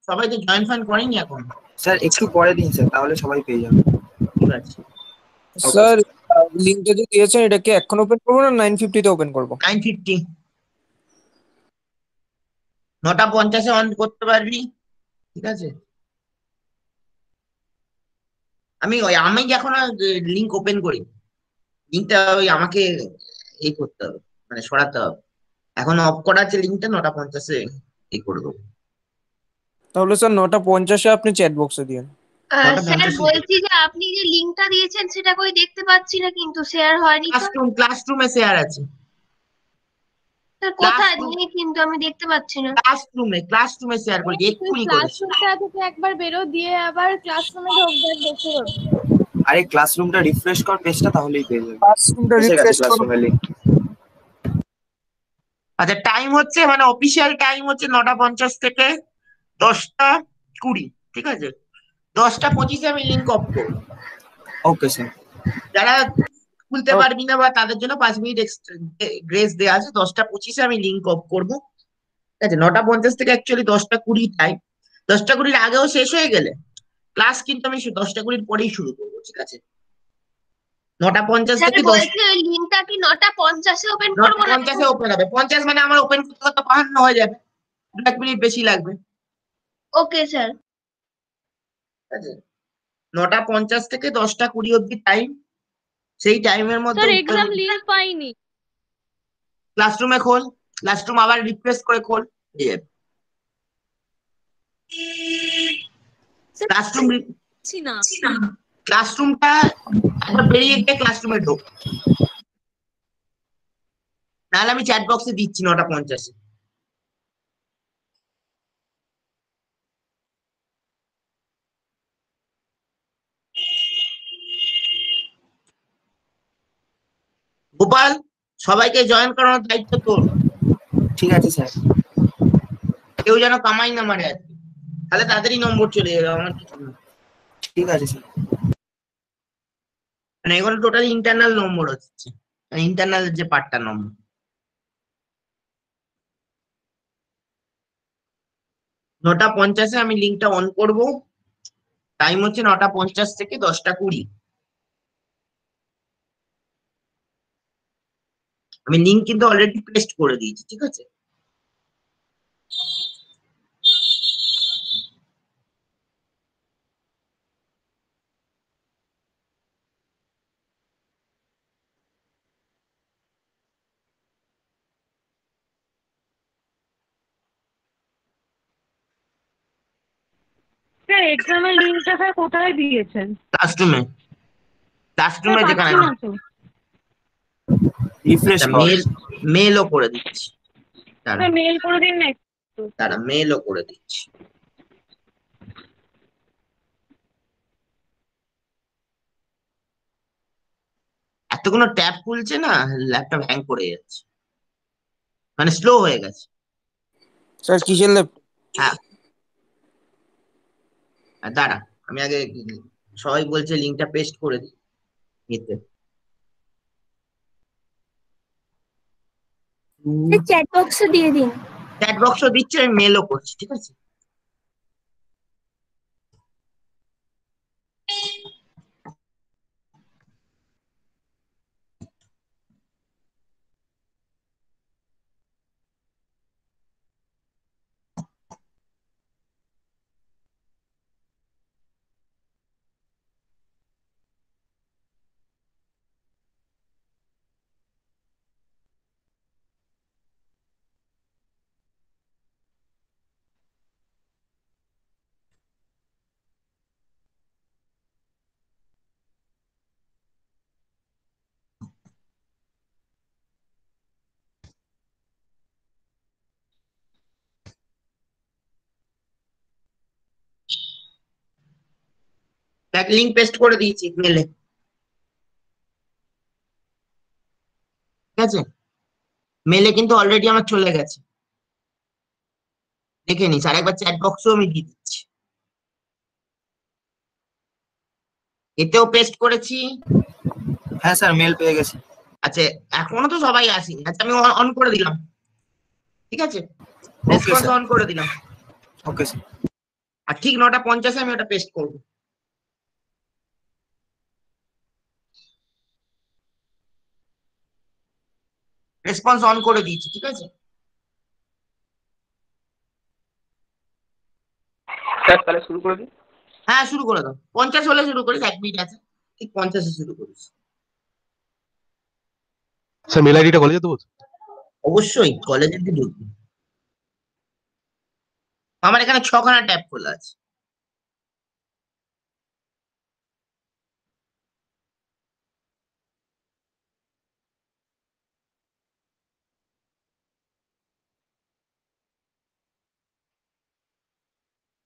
সবাই তো join fine করেনি এখন। স্যার একটু পরে দিন স্যার, তাহলে সবাই পেয়ে যাবে। ঠিক আছে স্যার লিংকটা যে দিয়েছেন এটা কি এখন ওপেন করবো না 950 তে ওপেন করবো? 950 9:50 অন করতে পারবি? ঠিক আছে, আমি এখন লিংক ওপেন করি, লিংকটা ওই আমাকে এই করতে হবে, মানে সরাতে হবে। এখন অফ করা আছে লিংকটা, 9:50 এই করে দেবো। তাহলে স্যার 9:50 আপনি চ্যাট বক্সে দিন। স্যার বলছি যে আপনি যে লিংকটা দিয়েছেন সেটা কই দেখতে পাচ্ছি না, কিন্তু শেয়ার হয়নি তো। ক্লাসরুমে শেয়ার আছে। স্যার কোথায় নেই, কিন্তু আমি দেখতে পাচ্ছি না। ক্লাসরুমে শেয়ার করেছি, এক্ষুনি করেছি। ক্লাসরুমটা থেকে একবার বেরো, দিয়ে আবার ক্লাসরুমে ঢোকবেন, দেখে আরে ক্লাসরুমটা রিফ্রেশ কর পেজটা, তাহলেই পেয়ে যাবে। ক্লাসরুমটা রিফ্রেশ করো। ক্লাসরুমে লিংক। আচ্ছা, টাইম হচ্ছে মানে অফিসিয়াল টাইম হচ্ছে 9:50 থেকে 10:20। ঠিক আছে, 10:25 আমি লিংক অফ করবো। Okay sir. যারা খুলতে পারবি না বা তাদের জন্য 5 মিনিট গ্রেস দেওয়া আছে। 10:25 আমি লিংক অফ করবো। ঠিক আছে, 9:50 থেকে অ্যাকচুয়ালি 10:20 টাইম। 10:20 আগেও শেষ হয়ে গেলে ক্লাস কিন্তু আমি 10:20 পরেই শুরু করবো। ঠিক আছে, 9:50 থেকে 10। ওই লিংকটা কি 9:50 ওপেন করব না? 9:50 ওপেন হবে। 50 মানে আমার ওপেন করতে করতে 52 হয়ে যাবে, 1 মিনিট বেশি লাগবে। Okay sir. ঠিক আছে, 9:50 থেকে 10:20 অব্দি টাইম। সেই টাইমের মধ্যে স্যার এক্সাম লিংক পাইনি। ক্লাসরুমে খোল, ক্লাসরুম আবার রিফ্রেশ করে খোল, পেয়ে যাবে। ক্লাসরুম না ক্লাসরুমটা একবার বেরিয়ে গিয়ে ক্লাসরুমে ঢোক, নাহলে আমি চ্যাট বক্সে দিচ্ছি 9:50। গোপাল, সবাইকে জয়েন করানোর দায়িত্ব তোর। ঠিক আছে স্যার। কেউ যেন কামাই না মারে আজকে, তাহলে তাদেরই নম্বর চলে যাবে, আমার কিছু না। ঠিক আছে স্যার। মানে এগুলো টোটাল ইন্টারনাল নম্বর হচ্ছে, ইন্টারনাল যে পার্টটা নম্বর। 9:50 আমি লিঙ্কটা অন করব। টাইম হচ্ছে 9:50 থেকে 10:20। আমি লিঙ্ক কিন্তু অলরেডি পেস্ট করে দিয়েছি। ঠিক আছে, স্যার এক্সামের লিংকটা স্যার কোথায় দিয়েছেন? ক্লাসরুমে যেখানে রিফ্রেশ কর। মেলও করে দিচ্ছি, স্যার মেল করে দিন না একটু। তারা মেলও করে দিচ্ছি। এতগুলো ট্যাব খুলছে না, ল্যাপটপ হ্যাং করে যাচ্ছে, মানে স্লো হয়ে গেছে। স্যার কিসের ল্যাপটপ? হ্যাঁ, দাঁড়া, আমি আগে সবাই বলছে লিঙ্কটা পেস্ট করে দিই এতে। চ্যাট বক্সে দিয়ে দিন। চ্যাট বক্সও দিচ্ছে, আমি মেলও করছি। ঠিক আছে, দেখ লিঙ্ক পেস্ট করে দিয়েছি মেলে। ঠিক আছে, মেলে কিন্তু অলরেডি আমার চলে গেছে, দেখে নিস। আর একবার চ্যাট বক্সও আমি দিয়ে দিচ্ছি, এতেও পেস্ট করেছি। হ্যাঁ স্যার, মেল পেয়ে গেছি। আচ্ছা, এখনো তো সবাই আসেনি। আচ্ছা, আমি অন করে দিলাম। ঠিক আছে, রেসপন্স অন করে দিলাম। Okay sir. আর ঠিক 9:50 আমি ওটা পেস্ট করবো। রেসপন্স অন করে দিয়েছি, ঠিক আছে। স্যার তাহলে শুরু করে দিই। হ্যাঁ, শুরু করে দাও। 50 হলে শুরু করিস, 1 মিনিট আছে। ঠিক 50-এ শুরু করিস। স্যার মেল আইডিটা কলেজে দেবো তো? অবশ্যই কলেজের দিকে ঢুকবি। আমার এখানে 6খানা ট্যাব খোলা আছে।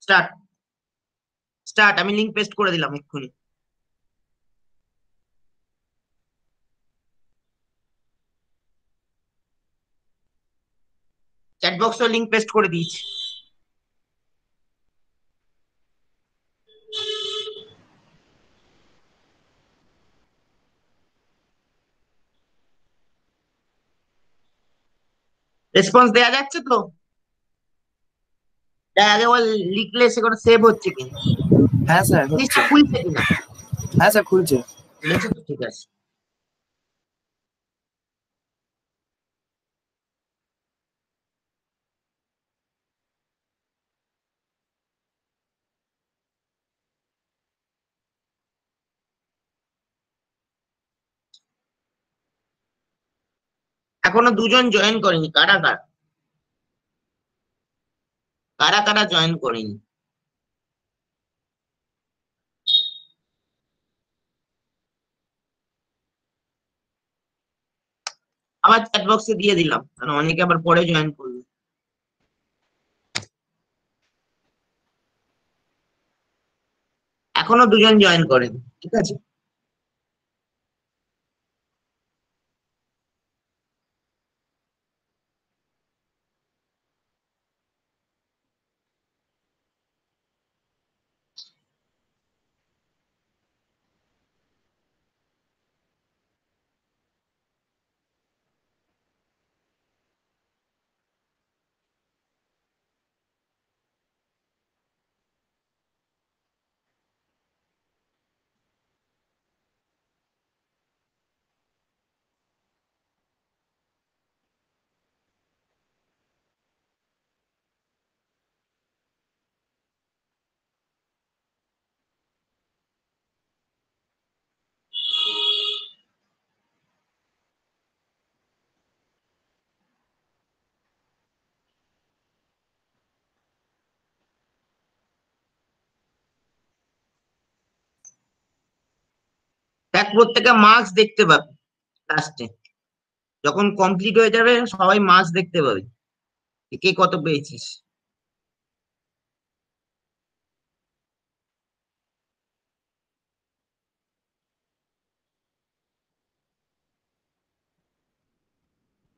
স্টার্ট। স্টার্ট। আমি লিংক পেস্ট করে দিলাম এক্ষুনি। চ্যাট বক্সে লিংক পেস্ট করে দিয়েছি। রেসপন্স দেয়া যাচ্ছে তো? আগে বল, লিখলে সেখানে সেভ হচ্ছে কিনা, হ্যাঁ স্যার হচ্ছে। জিনিসটা খুলছে কিনা। হ্যাঁ স্যার খুলছে। খুলেছে তো, ঠিক আছে। এখনো 2জন জয়েন করেনি। কারা কারা? কারা কারা জয়েন করেনি? আবার চ্যাট বক্সে দিয়ে দিলাম, কারণ অনেকে আবার পরে জয়েন করবে। এখনো 2জন জয়েন করেনি, ঠিক আছে। দেখ, প্রত্যেকে মার্কস দেখতে পাবে লাস্টে। যখন কমপ্লিট হয়ে যাবে সবাই মার্কস দেখতে পাবে, যে কে কত পেয়েছিস।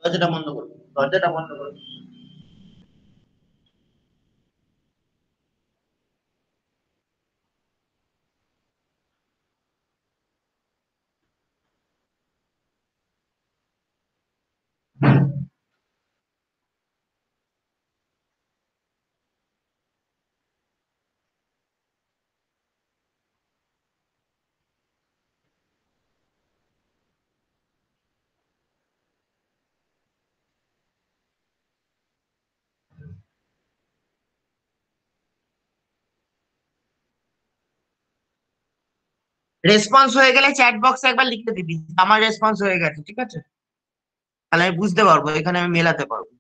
দরজাটা বন্ধ করো, দরজাটা বন্ধ করো। রেসপন্স হয়ে গেলে চ্যাট বক্সে একবার লিখে দিবি, আমার রেসপন্স হয়ে গেছে, ঠিক আছে। তাহলে আমি বুঝতে পারবো, এখানে আমি মেলাতে পারবো।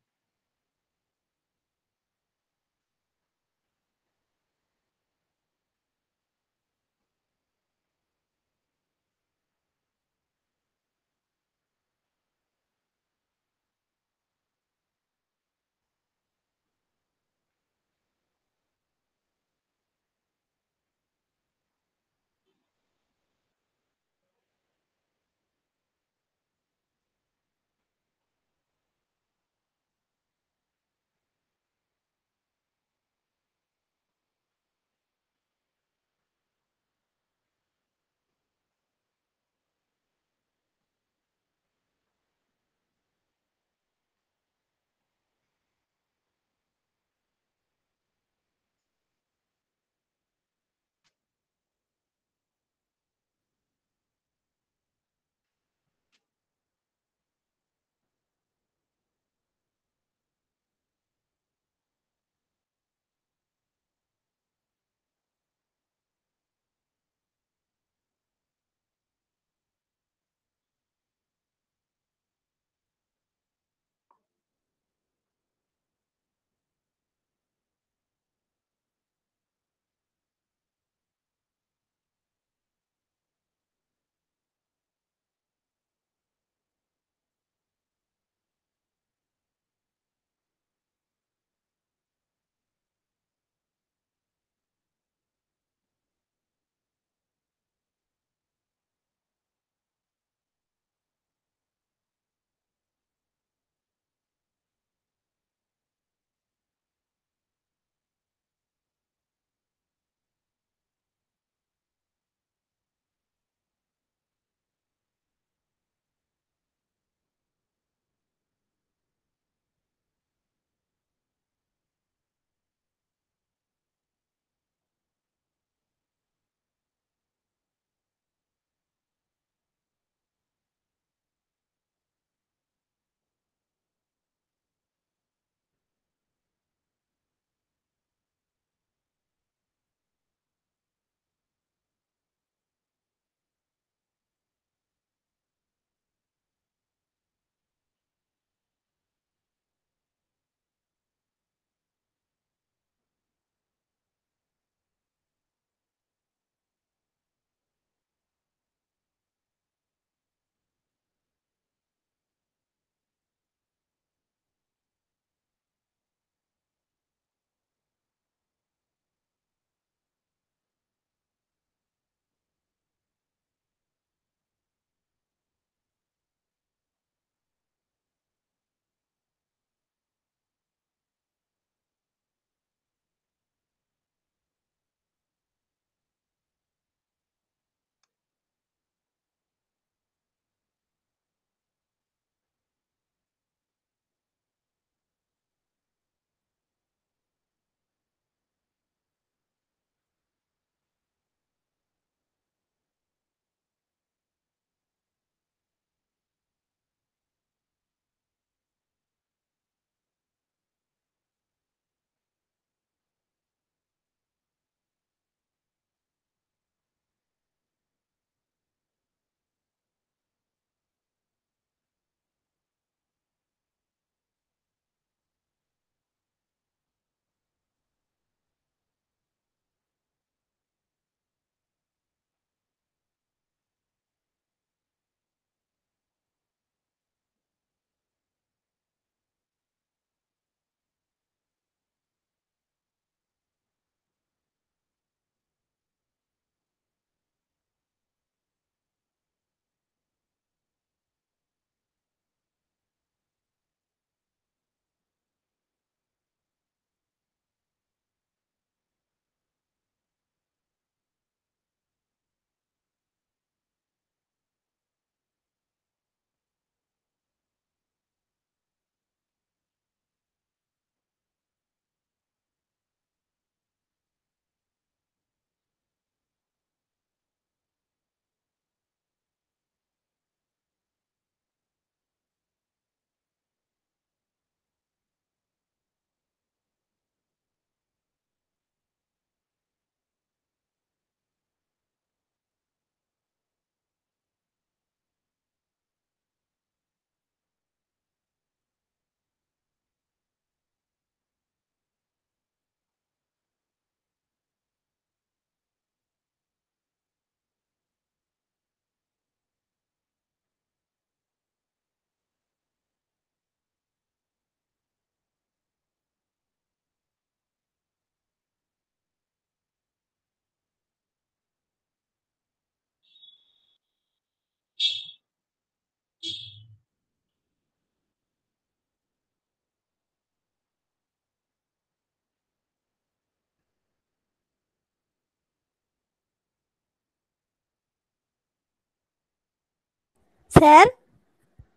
স্যার,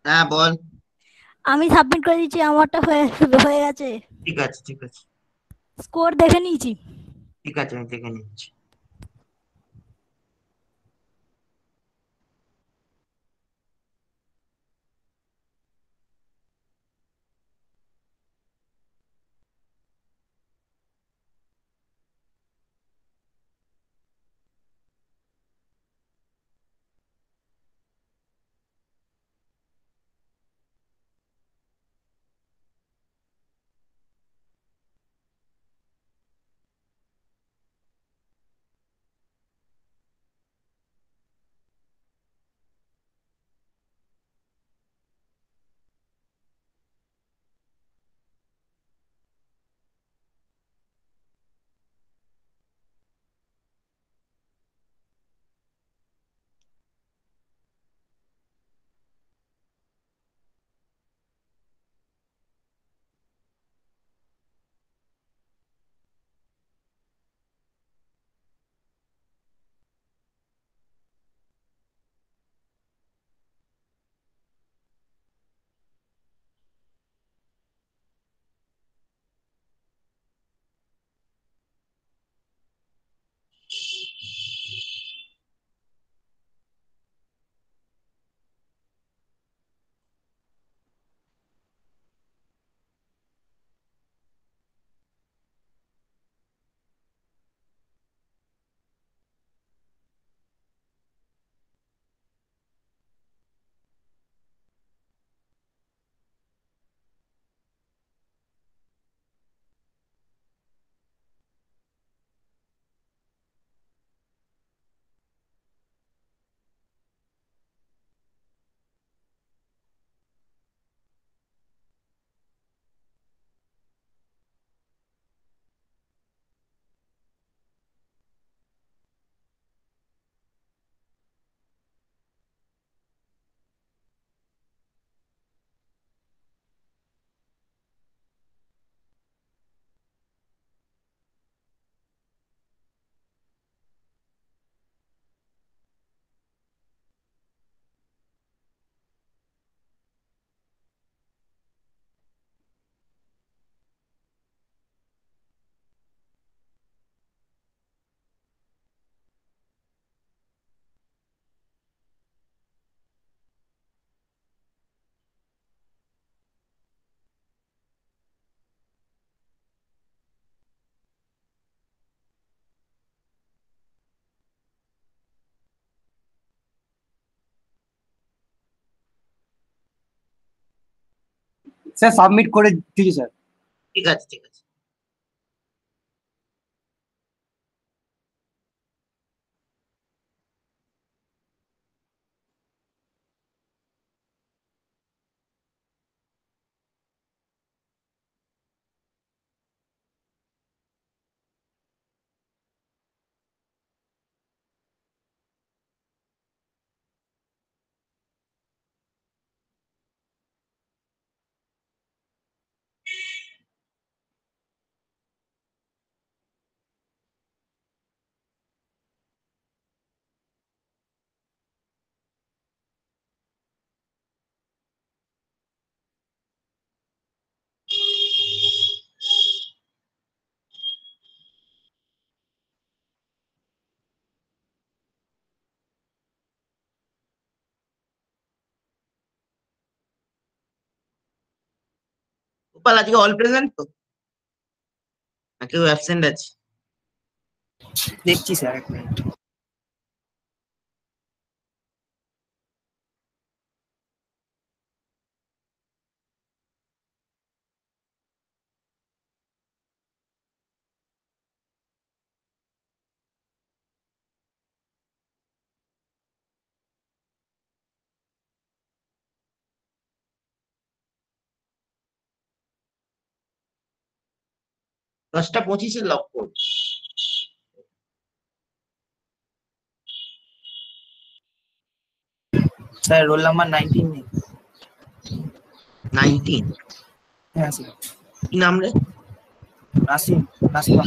হ্যাঁ বল। আমি সাবমিট করে দিচ্ছি, আমারটা হয়ে হয়ে গেছে। ঠিক আছে ঠিক আছে স্কোর দেখে নিয়েছি। ঠিক আছে, আমি দেখে নিচ্ছি। স্যার সাবমিট করে দিয়েছি স্যার। ঠিক আছে ঠিক আছে। গোপাল আজকে অল প্রেজেন্ট তো, না কেউ অ্যাবসেন্ট আছে? দেখছি স্যার, এক মিনিট। দশটা পঁচিশে লক করো। স্যার রোল নাম্বার 19 নেই। 19? হ্যাঁ স্যার। কি নাম রে? নাসিম, নাসিমা।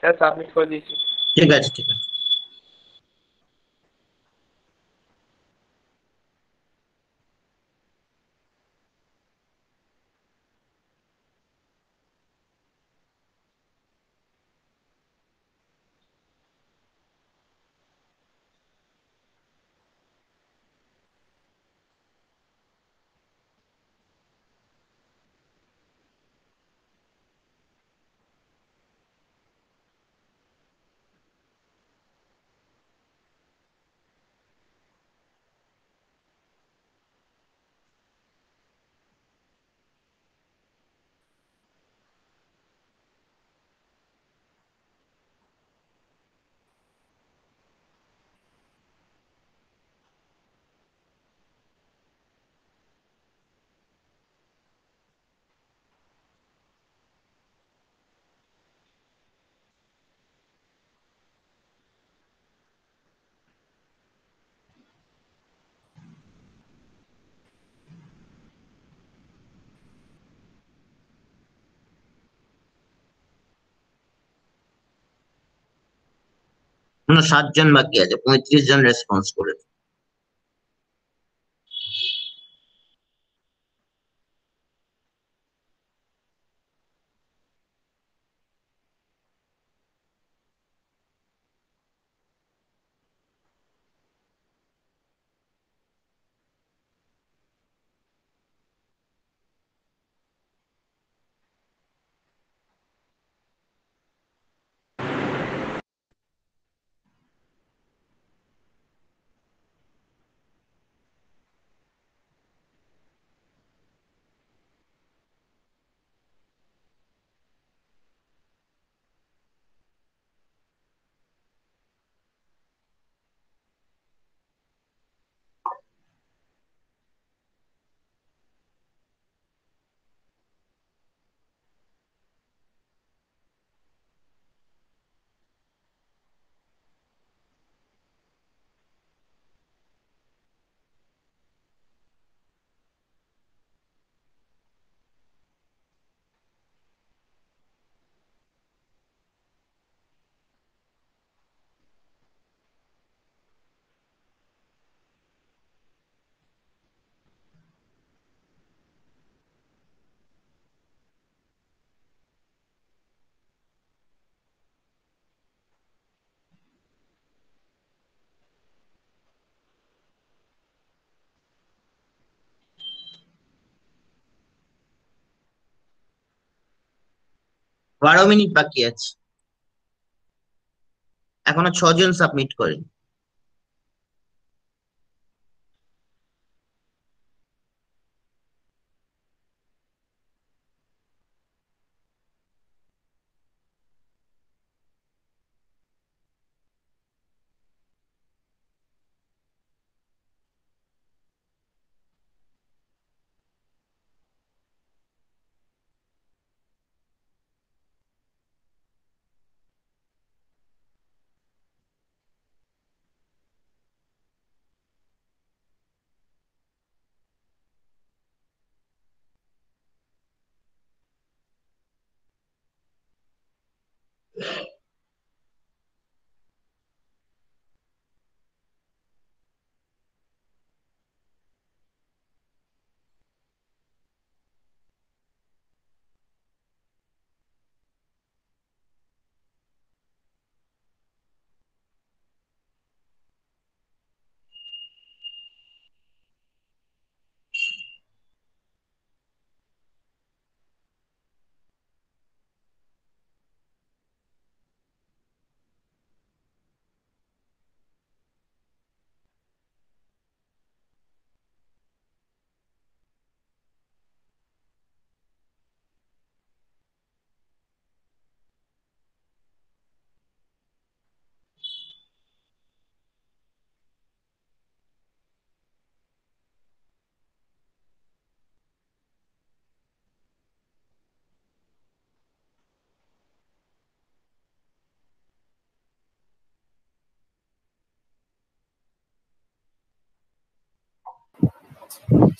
স্যার সাবমিট করে দিয়েছি। ঠিক আছে, ঠিক আছে। এখনো 7 জন বাকি আছে, 35 জন রেসপন্স করেছে। বারো মিনিট বাকি আছে, এখনো 6 জন সাবমিট করেন।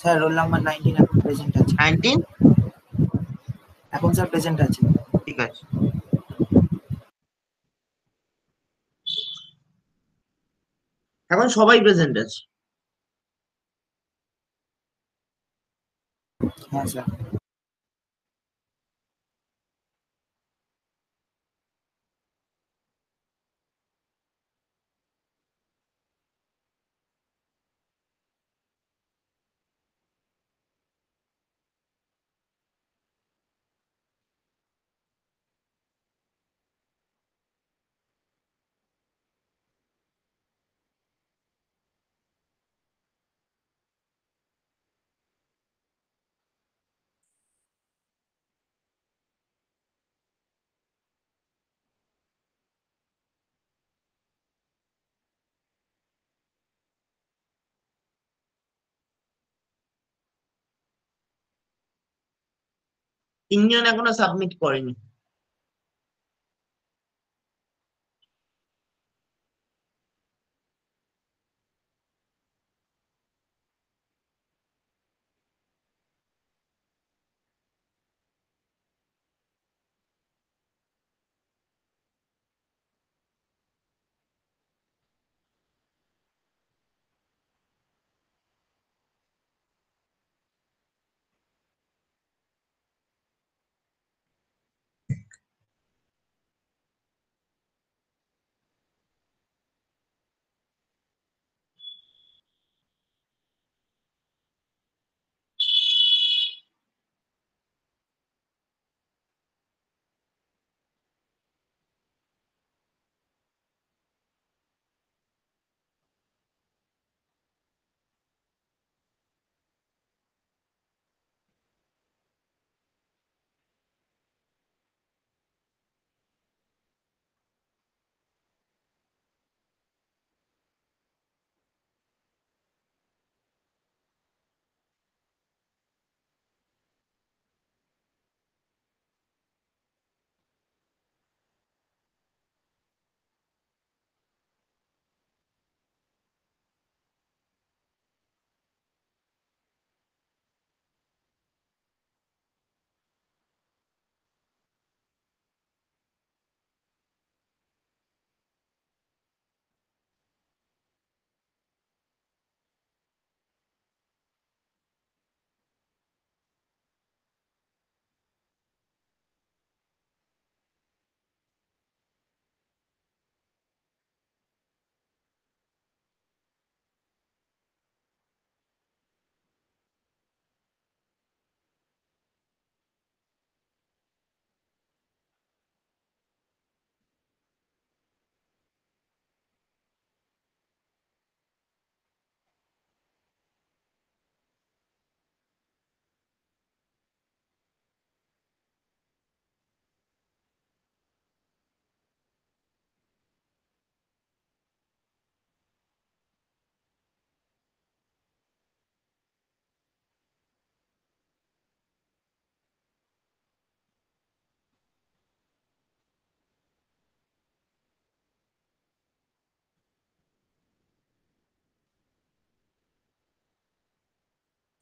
স্যার রোল নাম্বার 19 এখন প্রেজেন্ট আছে। 19, এখন স্যার প্রেজেন্ট আছে। ঠিক আছে। এখন সবাই প্রেজেন্ট আছে। হ্যাঁ স্যার। তিনজন এখনো সাবমিট করেনি।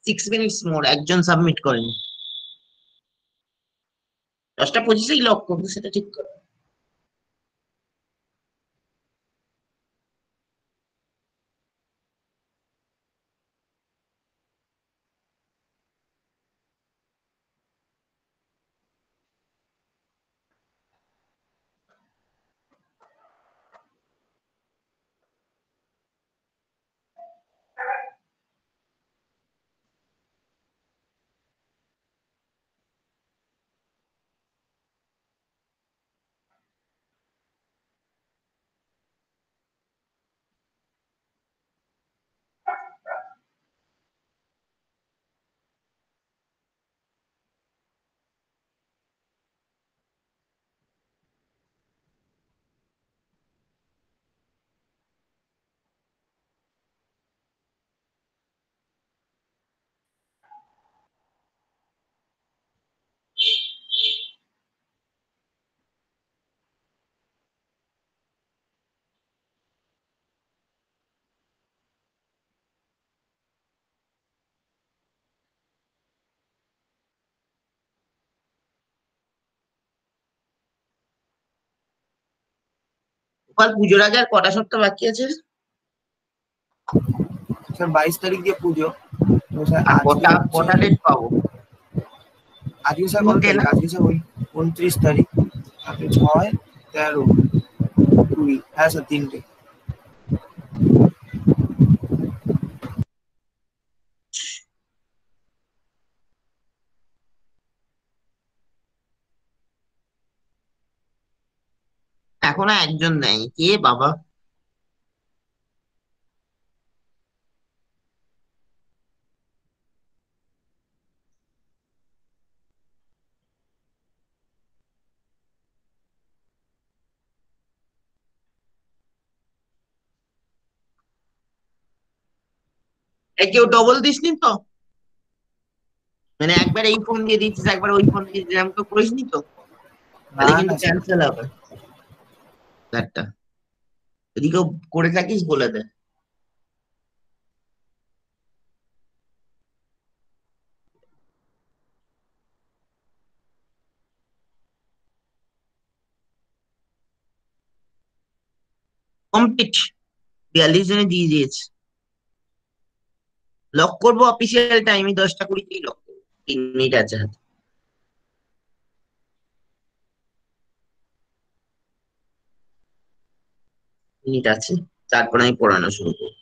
সিক্স মিনিটস মোর, একজন সাবমিট করেনি। 10টা 25-এই লক করবো, সেটা ঠিক করো। গোপাল, পুজোর আগে আর কটা সপ্তাহ বাকি আছে? স্যার 22 তারিখ দিয়ে পুজো। তো স্যার আর আজকে কটা ডেট পাবো? আজকে স্যার কত 3টে তারিখ? না? আজকে স্যার 29 তারিখ। আপনি 6, 13, 20। হ্যাঁ স্যার 3টে। এখনো একজন নেই, কে বাবা? কেউ ডবল দিসনি তো? মানে একবার এই ফোন দিয়ে দিচ্ছিস, একবার ওই ফোন দিয়ে দিচ্ছিস, এরকম তো করিসনি তো? না তাহলে কিন্তু না স্যার। ক্যান্সেল হবে একটা। যদি কেউ করে থাকিস বলে দে। কমপ্লিট, 42 জনে দিয়ে দিয়েছে। লক করবো অফিসিয়াল টাইমে 10টা 20-তেই লক করবো, 3 মিনিট আছে হাতে। মিনিট আছে, তারপর আমি পড়ানো শুরু করবো।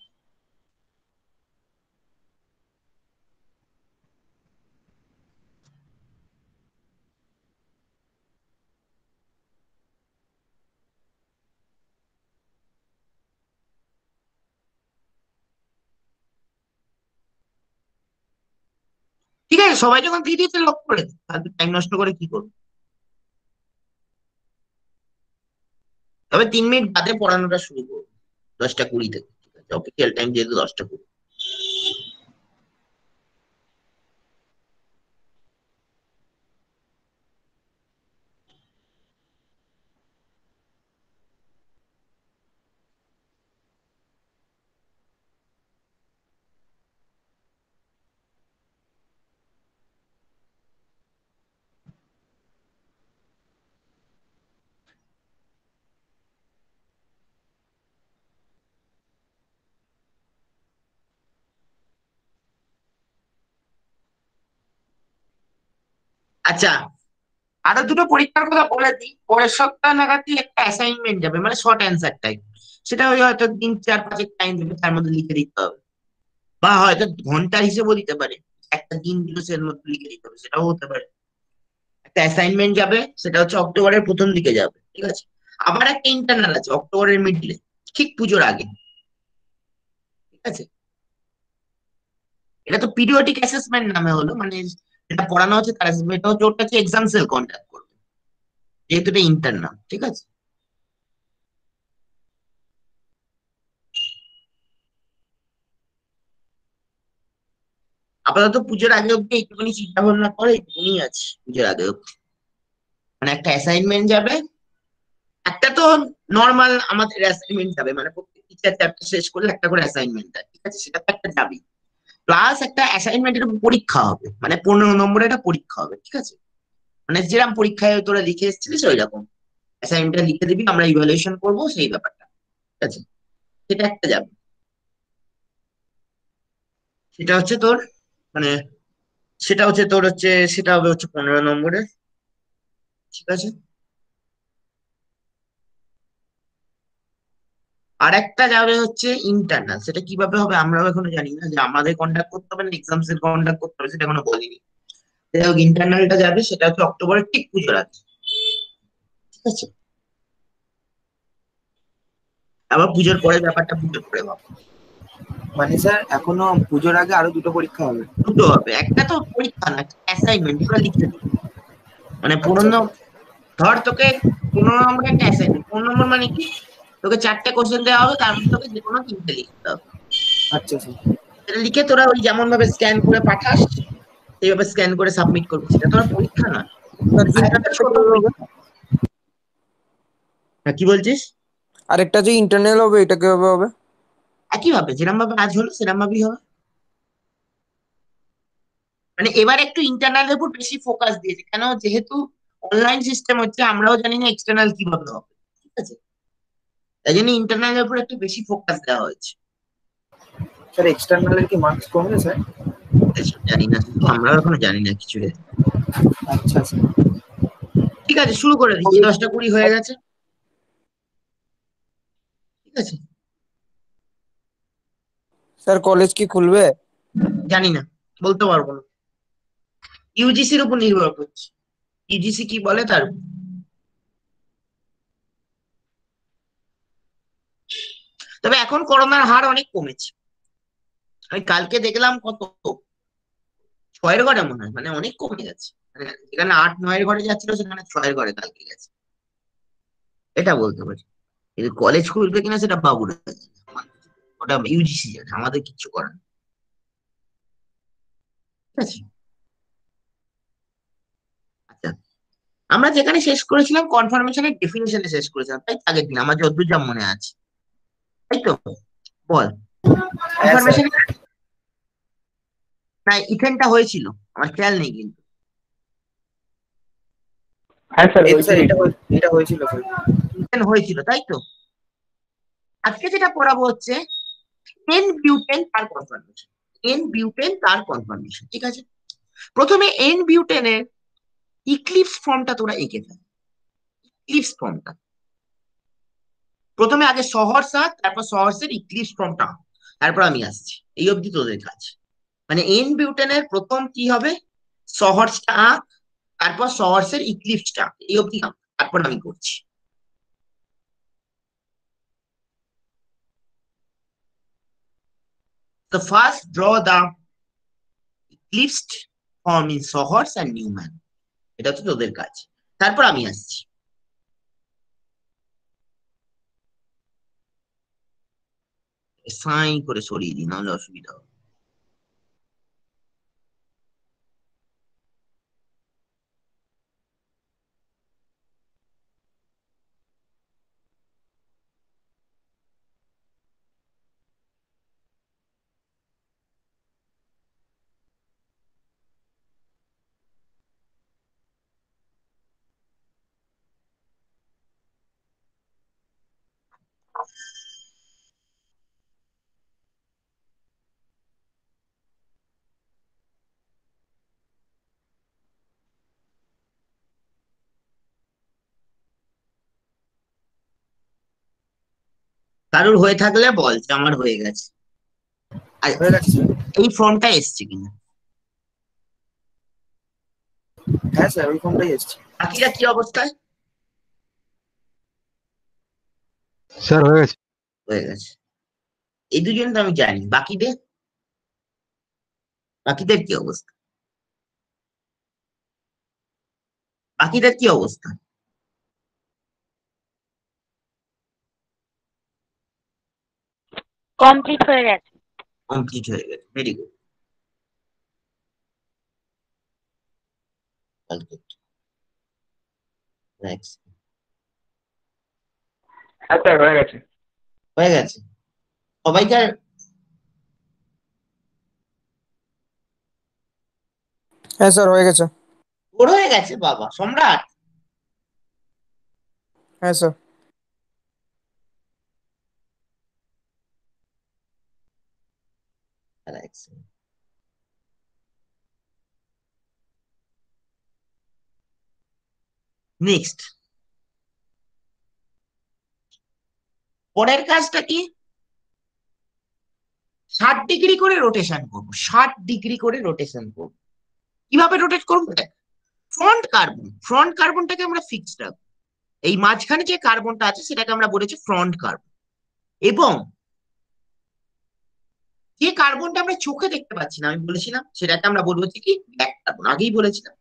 ঠিক আছে, সবাই যখন দিয়ে দিয়েছে লক করে দে, তাহলে টাইম নষ্ট করে কি করবো? তবে 3 মিনিট বাদে পড়ানোটা শুরু করবো, 10টা 20 থেকে। ঠিক আছে, অফিসিয়াল টাইম যেহেতু 10টা 20। আচ্ছা, আরো দুটো পরীক্ষার কথা বলে দিই। পরের সপ্তাহ নাগাদই একটা অ্যাসাইনমেন্ট যাবে, মানে শর্ট অ্যান্সার টাইপ। সেটা ওই হয়তো 3-4-5 টাইম দেবে, তার মধ্যে লিখে দিতে হবে। বা হয়তো ঘন্টার হিসেবেও দিতে পারে, একটা দিন দিল সের মধ্যে লিখে দিতে হবে, সেটাও হতে পারে। একটা অ্যাসাইনমেন্ট যাবে, সেটা হচ্ছে অক্টোবরের প্রথম দিকে যাবে, ঠিক আছে। আবার একটা ইন্টারনাল আছে অক্টোবরের মিডলে, ঠিক পুজোর আগে। ঠিক আছে, এটা তো পিরিয়ডিক অ্যাসেসমেন্ট নামে হলো, মানে যেটা পড়ানো হচ্ছে তার assessment, এটা হচ্ছে ওটা হচ্ছে এক্সাম সেল কন্ডাক্ট করবে, যেহেতু এটা ইন্টারনাল। ঠিক আছে, আপাতত পুজোর আগে অব্দি একটুখানি চিন্তা ভাবনা করে, একটুখানি আছে পুজোর আগে অব্দি। মানে একটা অ্যাসাইনমেন্ট যাবে, একটা তো নর্মাল আমাদের অ্যাসাইনমেন্ট যাবে, মানে প্রত্যেক টিচার চ্যাপ্টার শেষ করলে একটা করে অ্যাসাইনমেন্ট দেয়, ঠিক আছে, সেটা তো একটা যাবে। প্লাস একটা অ্যাসাইনমেন্টের পরীক্ষা হবে, মানে 15 নম্বরের একটা পরীক্ষা হবে, ঠিক আছে। মানে যেরকম পরীক্ষায় তোরা লিখে এসেছিলিস ওই রকম অ্যাসাইনমেন্টটা লিখে দিবি, আমরা ইভালুয়েশন করবো সেই ব্যাপারটা। ঠিক আছে, সেটা একটা যাবে। সেটা হচ্ছে তোর, মানে সেটা হচ্ছে তোর হচ্ছে, সেটা হবে হচ্ছে 15 নম্বরের। ঠিক আছে, আর একটা যাবে হচ্ছে ইন্টারনাল। সেটা কিভাবে হবে আমরাও এখনো জানি না, যে আমাদের কন্ডাক্ট করতে হবে না এক্সাম সেল কন্ডাক্ট করতে হবে, সেটা এখনো বলিনি। যাই হোক, ইন্টারনালটা যাবে, সেটা হচ্ছে অক্টোবরের ঠিক পুজোর আগে। ঠিক আছে, আবার পুজোর পরে ব্যাপারটা পুজোর পরে ভাবো। মানে স্যার এখনো পুজোর আগে আরো দুটো পরীক্ষা হবে? দুটো হবে, একটা তো পরীক্ষা না, অ্যাসাইনমেন্ট তোরা লিখে দিবি। মানে আচ্ছা। 15, ধর তোকে 15 নম্বরের একটা অ্যাসাইনমেন্ট। 15 নম্বর মানে কি, তোকে 4টে কোশ্চেন দেওয়া হবে, তার মধ্যে তোকে যে কোনো 3টে লিখতে হবে। আচ্ছা স্যার। সেটা লিখে তোরা ওই যেমন ভাবে স্ক্যান করে পাঠাস, সেইভাবে স্ক্যান করে সাবমিট করবি, সেটা তোর পরীক্ষা না। আর একটা ছোট পরীক্ষা। হ্যাঁ, কি বলছিস? আরেকটা যে ইন্টারনাল হবে এটা কিভাবে হবে? একই ভাবে, যেরকম ভাবে আজ হলো সেরকম ভাবেই হবে। মানে এবার একটু ইন্টারনালের উপর বেশি ফোকাস দিয়েছে, কেন, যেহেতু অনলাইন সিস্টেম হচ্ছে, আমরাও জানি না এক্সটার্নাল কিভাবে হবে। ঠিক আছে, তাই জন্য ইন্টারনালের উপর একটু বেশি ফোকাস দেওয়া হয়েছে। স্যার এক্সটার্নালের কি মার্কস কমবে স্যার? এসব জানি না, আমরা এখনো জানি না কিছু। আচ্ছা স্যার। ঠিক আছে, শুরু করে দিচ্ছি। 10টা 20 হয়ে গেছে। ঠিক আছে, স্যার কলেজ কি খুলবে? জানি না, বলতে পারবো না। ইউজিসির উপর নির্ভর করছে, ইউজিসি কি বলে তার উপর। তবে এখন করোনার হার অনেক কমেছে। আমি কালকে দেখলাম কত, 6-এর ঘরে মনে হয়, মানে অনেক কমে গেছে। মানে যেখানে 8-9-এর ঘরে যাচ্ছিল সেখানে 6-এর ঘরে কালকে গেছে, এটা বলতে পারি। কিন্তু কলেজ খুলবে কিনা সেটা বাবুরা জানে, ওটা ইউজিসি জানে, আমাদের কিচ্ছু করার নেই। ঠিক আছে, আচ্ছা, আমরা যেখানে শেষ করেছিলাম কনফার্মেশনের ডেফিনিশনে শেষ করেছিলাম, তাই তো? আগের দিন আমার যতদূর যা মনে আছে, তাই তো? বল, হ্যাঁ স্যার। কনফার্মেশনে না ইথেনটা হয়েছিল, আমার খেয়াল নেই কিন্তু। হ্যাঁ স্যার এই তো স্যার, হয়েছিল। এটা হয়েছিল স্যার। ইথেন হয়েছিল, তাই তো? আজকে যেটা পড়াবো হচ্ছে এন বিউটেন তার কনফার্মেশন। এন বিউটেন তার কনফার্মেশন, ঠিক আছে? প্রথমে এন বিউটেনের ইক্লিপস ফর্মটা তোরা এঁকে ফেল। ইক্লিপস ফর্মটা প্রথমে আগে সহর্স আঁক, তারপর সহর্সের ইক্লিপস ফর্মটা আঁক, তারপর আমি আসছি। এই অবধি তোদের কাজ। মানে এন বিউটেনের প্রথম কি হবে, সহর্সটা আঁক, তারপর সহর্সের ইক্লিপসটা আঁক, এই অবধি আঁক, তারপর আমি করছি। So first draw the eclipsed form in Sahars and Newman. এটা তো তোদের কাজ, তারপর আমি আসছি। সাই করে সরিয়ে দিই, নাহলে অসুবিধা হবে। কারোর হয়ে থাকলে বল যে আমার হয়ে গেছে। আর হয়ে গেছে স্যার। এই ফর্মটা এসছে কিনা, হ্যাঁ স্যার, ওই ফর্মটাই এসছে। বাকিরা কি অবস্থায়? স্যার হয়ে গেছে। হয়ে গেছে। এই দুজন তো আমি জানি, বাকিদের বাকিদের কি অবস্থা? বাকিদের কি অবস্থা? কমপ্লিট হয়ে গেছে। কমপ্লিট হয়ে গেছে, ভেরি গুড। নেক্সট। হ্যাঁ স্যার হয়ে গেছে। হয়ে গেছে সবাইকার। হ্যাঁ স্যার হয়ে গেছে। তোর হয়ে গেছে বাবা সম্রাট। হ্যাঁ স্যার। নেক্সট, পরের কাজটা কি? 60 ডিগ্রি করে রোটেশন করবো, 60 ডিগ্রি করে রোটেশন করবো। কিভাবে রোটেট করবো? দেখ, ফ্রন্ট কার্বনটাকে আমরা ফিক্সড রাখবো। এই মাঝখানে যে কার্বনটা আছে সেটাকে আমরা বলেছি ফ্রন্ট কার্বন, এবং যে কার্বনটা আমরা চোখে দেখতে পাচ্ছি না, আমি বলেছিলাম সেটাকে আমরা বলবো কি ব্যাক কার্বন, আগেই বলেছিলাম।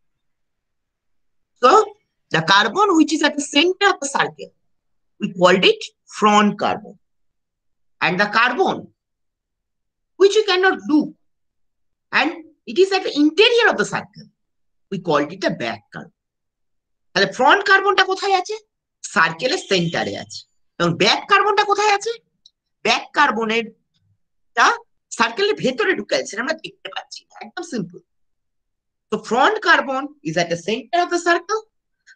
তো the carbon which is at the center of the circle, we called it front carbon, and the carbon which we cannot look and it is at the interior of the circle, we called it a back carbon. তাহলে front কার্বনটা কোথায় আছে? সার্কেলের সেন্টারে আছে। এবং back কার্বনটা কোথায় আছে? Back কার্বনের সার্কেলের ভেতরে ঢুকে আছে, আমরা দেখতে পাচ্ছি না, একদম সিম্পল। তো front carbon is at the centre of the circle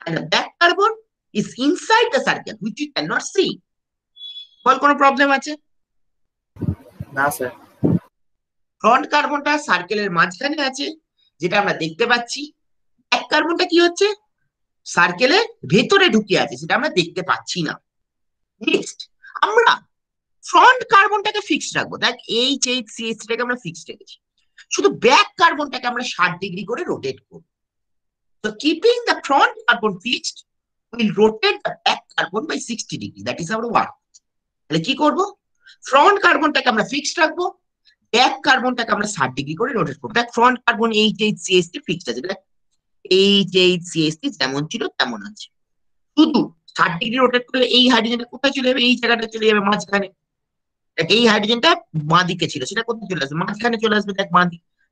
and the back carbon is inside the circle which you cannot see. বল কোনো প্রবলেম আছে? না স্যার। ফ্রন্ট কার্বনটা সার্কেলের মাঝখানে আছে, যেটা আমরা দেখতে পাচ্ছি। ব্যাক কার্বনটা কি হচ্ছে, সার্কেলের ভেতরে ঢুকে আছে, সেটা আমরা দেখতে পাচ্ছি না। নেক্সট, আমরা ফ্রন্ট কার্বনটাকে ফিক্সড রাখবো। দেখ CH3টাকে আমরা ফিক্সড রেখেছি, শুধু ব্যাক কার্বনটাকে আমরা 60 ডিগ্রি করে রোটেট করব। তো keeping the front carbon fixed will rotate the back carbon by 60 degree, that is our work. তাহলে কি করব, ফ্রন্ট কার্বনটাকে আমরা ফিক্সড রাখবো, ব্যাক কার্বনটাকে আমরা 60 ডিগ্রি করে রোটেট করবো। দেখ ফ্রন্ট কার্বন HHCH3 ফিক্সড আছে, দেখ HHCH3 যেমন ছিল তেমন আছে, শুধু 60 ডিগ্রি রোটেট করলে এই হাইড্রোজেনটা কোথায় চলে যাবে, এই জায়গাটা চলে যাবে মাঝখানে। এই হাইড্রোজেনটা বাঁ দিকে ছিল, সেটা কোথায় চলে আসবে, মাঝখানে চলে আসবে। দেখ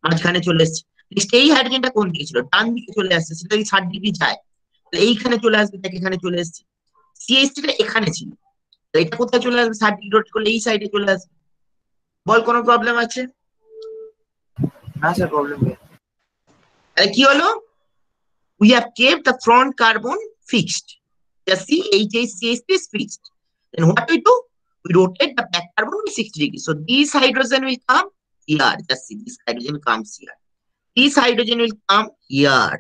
মাঝখানে চলে এসছে। নেক্সট, এই হাইড্রোজেনটা কোন দিকে ছিল, ডান দিকে চলে আসছে, সেটা যদি 60 ডিগ্রি যায় তাহলে এইখানে চলে আসবে। দেখ এখানে চলে এসছে। CH3টা এখানে ছিল, তো এটা কোথায় চলে আসবে, 60 ডিগ্রি রোটেট করলে এই সাইডে চলে আসবে। বল, কোনো প্রবলেম আছে? না স্যার, প্রবলেম নেই। তাহলে কি হলো, we have kept the front carbon fixed. Just see, HHCH3 is fixed. Then what we do? We rotate the back carbon by 60 degrees. So this hydrogen will come here. Just see, this hydrogen comes here. This hydrogen will come here.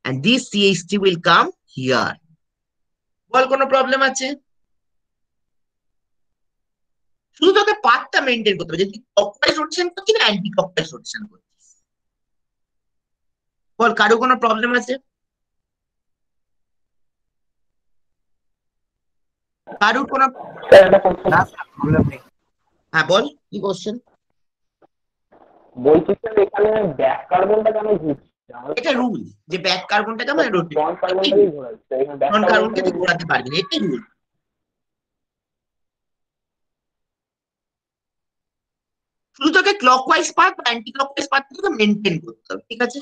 And this CH3 will come here. বল, কোনো problem আছে? শুধু তোকে পাথটা maintain করতে হবে, যদি clockwise rotation করছিস না anti clockwise rotation করছিস। বল, কারো কোনো প্রবলেম আছে? কারুর কোনো, স্যার একটা কোশ্চেন না স্যার, প্রবলেম নেই। হ্যাঁ বল, কি কোশ্চেন? বলছি স্যার, এখানে ব্যাক কার্বনটা কেন ঘুরছে? এটা রুল, যে ব্যাক কার্বনটাকে আমরা রোটেট, ফ্রন্ট কার্বনটাকেই ঘোরাচ্ছে, এখানে ব্যাক ফ্রন্ট কার্বনকে কার্বনটাকে তুই ঘোরাতে পারবি না, এটাই রুল। শুধু তোকে ক্লকওয়াইজ পাথ বা অ্যান্টি ক্লকওয়াইজ পাথ তোকে মেনটেন করতে হবে, ঠিক আছে?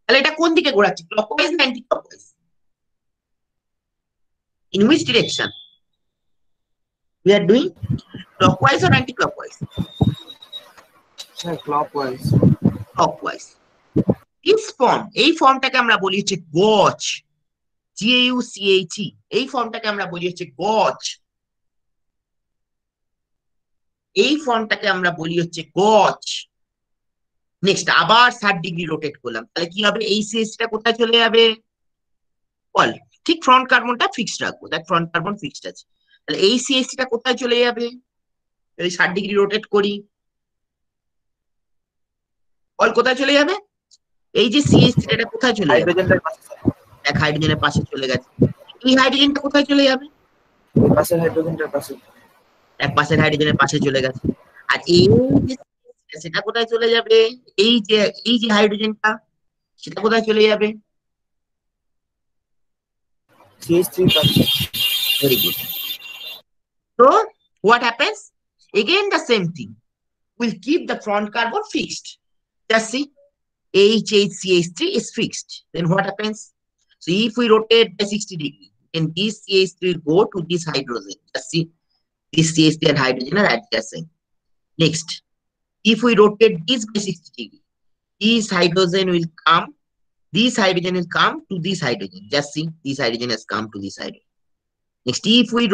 তাহলে এটা কোন দিকে ঘোরাচ্ছে, ক্লকওয়াইজ না anti clockwise? In which direction we are doing, clockwise or anti clockwise? Sir clockwise. Clockwise. This form, এই ফর্মটাকে আমরা বলি হচ্ছে গজ, GAUCHE। এই ফর্মটাকে আমরা বলি হচ্ছে গজ, এই ফর্মটাকে আমরা বলি হচ্ছে গজ। নেক্সট, আবার 60 ডিগ্রি রোটেট করলাম, তাহলে কি হবে, এই CH টা কোথায় চলে যাবে, বল? ঠিক ফ্রন্ট কার্বনটা ফিক্সড রাখবো, দেখ ফ্রন্ট কার্বন ফিক্সড আছে, তাহলে এই CH টা কোথায় চলে যাবে, যদি 60 ডিগ্রি রোটেট করি, বল কোথায় চলে যাবে, এই যে CH3 এটা কোথায় চলে যাবে, হাইড্রোজেনটার পাশে স্যার, এক হাইড্রোজেনের পাশে চলে গেছে। এই হাইড্রোজেনটা কোথায় চলে যাবে, এই পাশের হাইড্রোজেনটার পাশে। এক পাশের হাইড্রোজেনের পাশে চলে গেছে। আর এই যে সেটা কোথায় চলে যাবে, এই যে হাইড্রোজেনটা, সেটা কোথায় চলে যাবে, CH3 পাশে। Very good. So what happens, again the same thing, we'll keep the front carbon fixed. Just see, HHCH3 is fixed. Then what happens, so if we rotate by 60 degree, then this CH3 will go to this hydrogen. Just see, this CH3 and hydrogen are adjacent. Next, if we rotate this by 60 degree, this hydrogen will come, this hydrogen will come to this hydrogen. Just see, this hydrogen has come to this hydrogen. Next, if we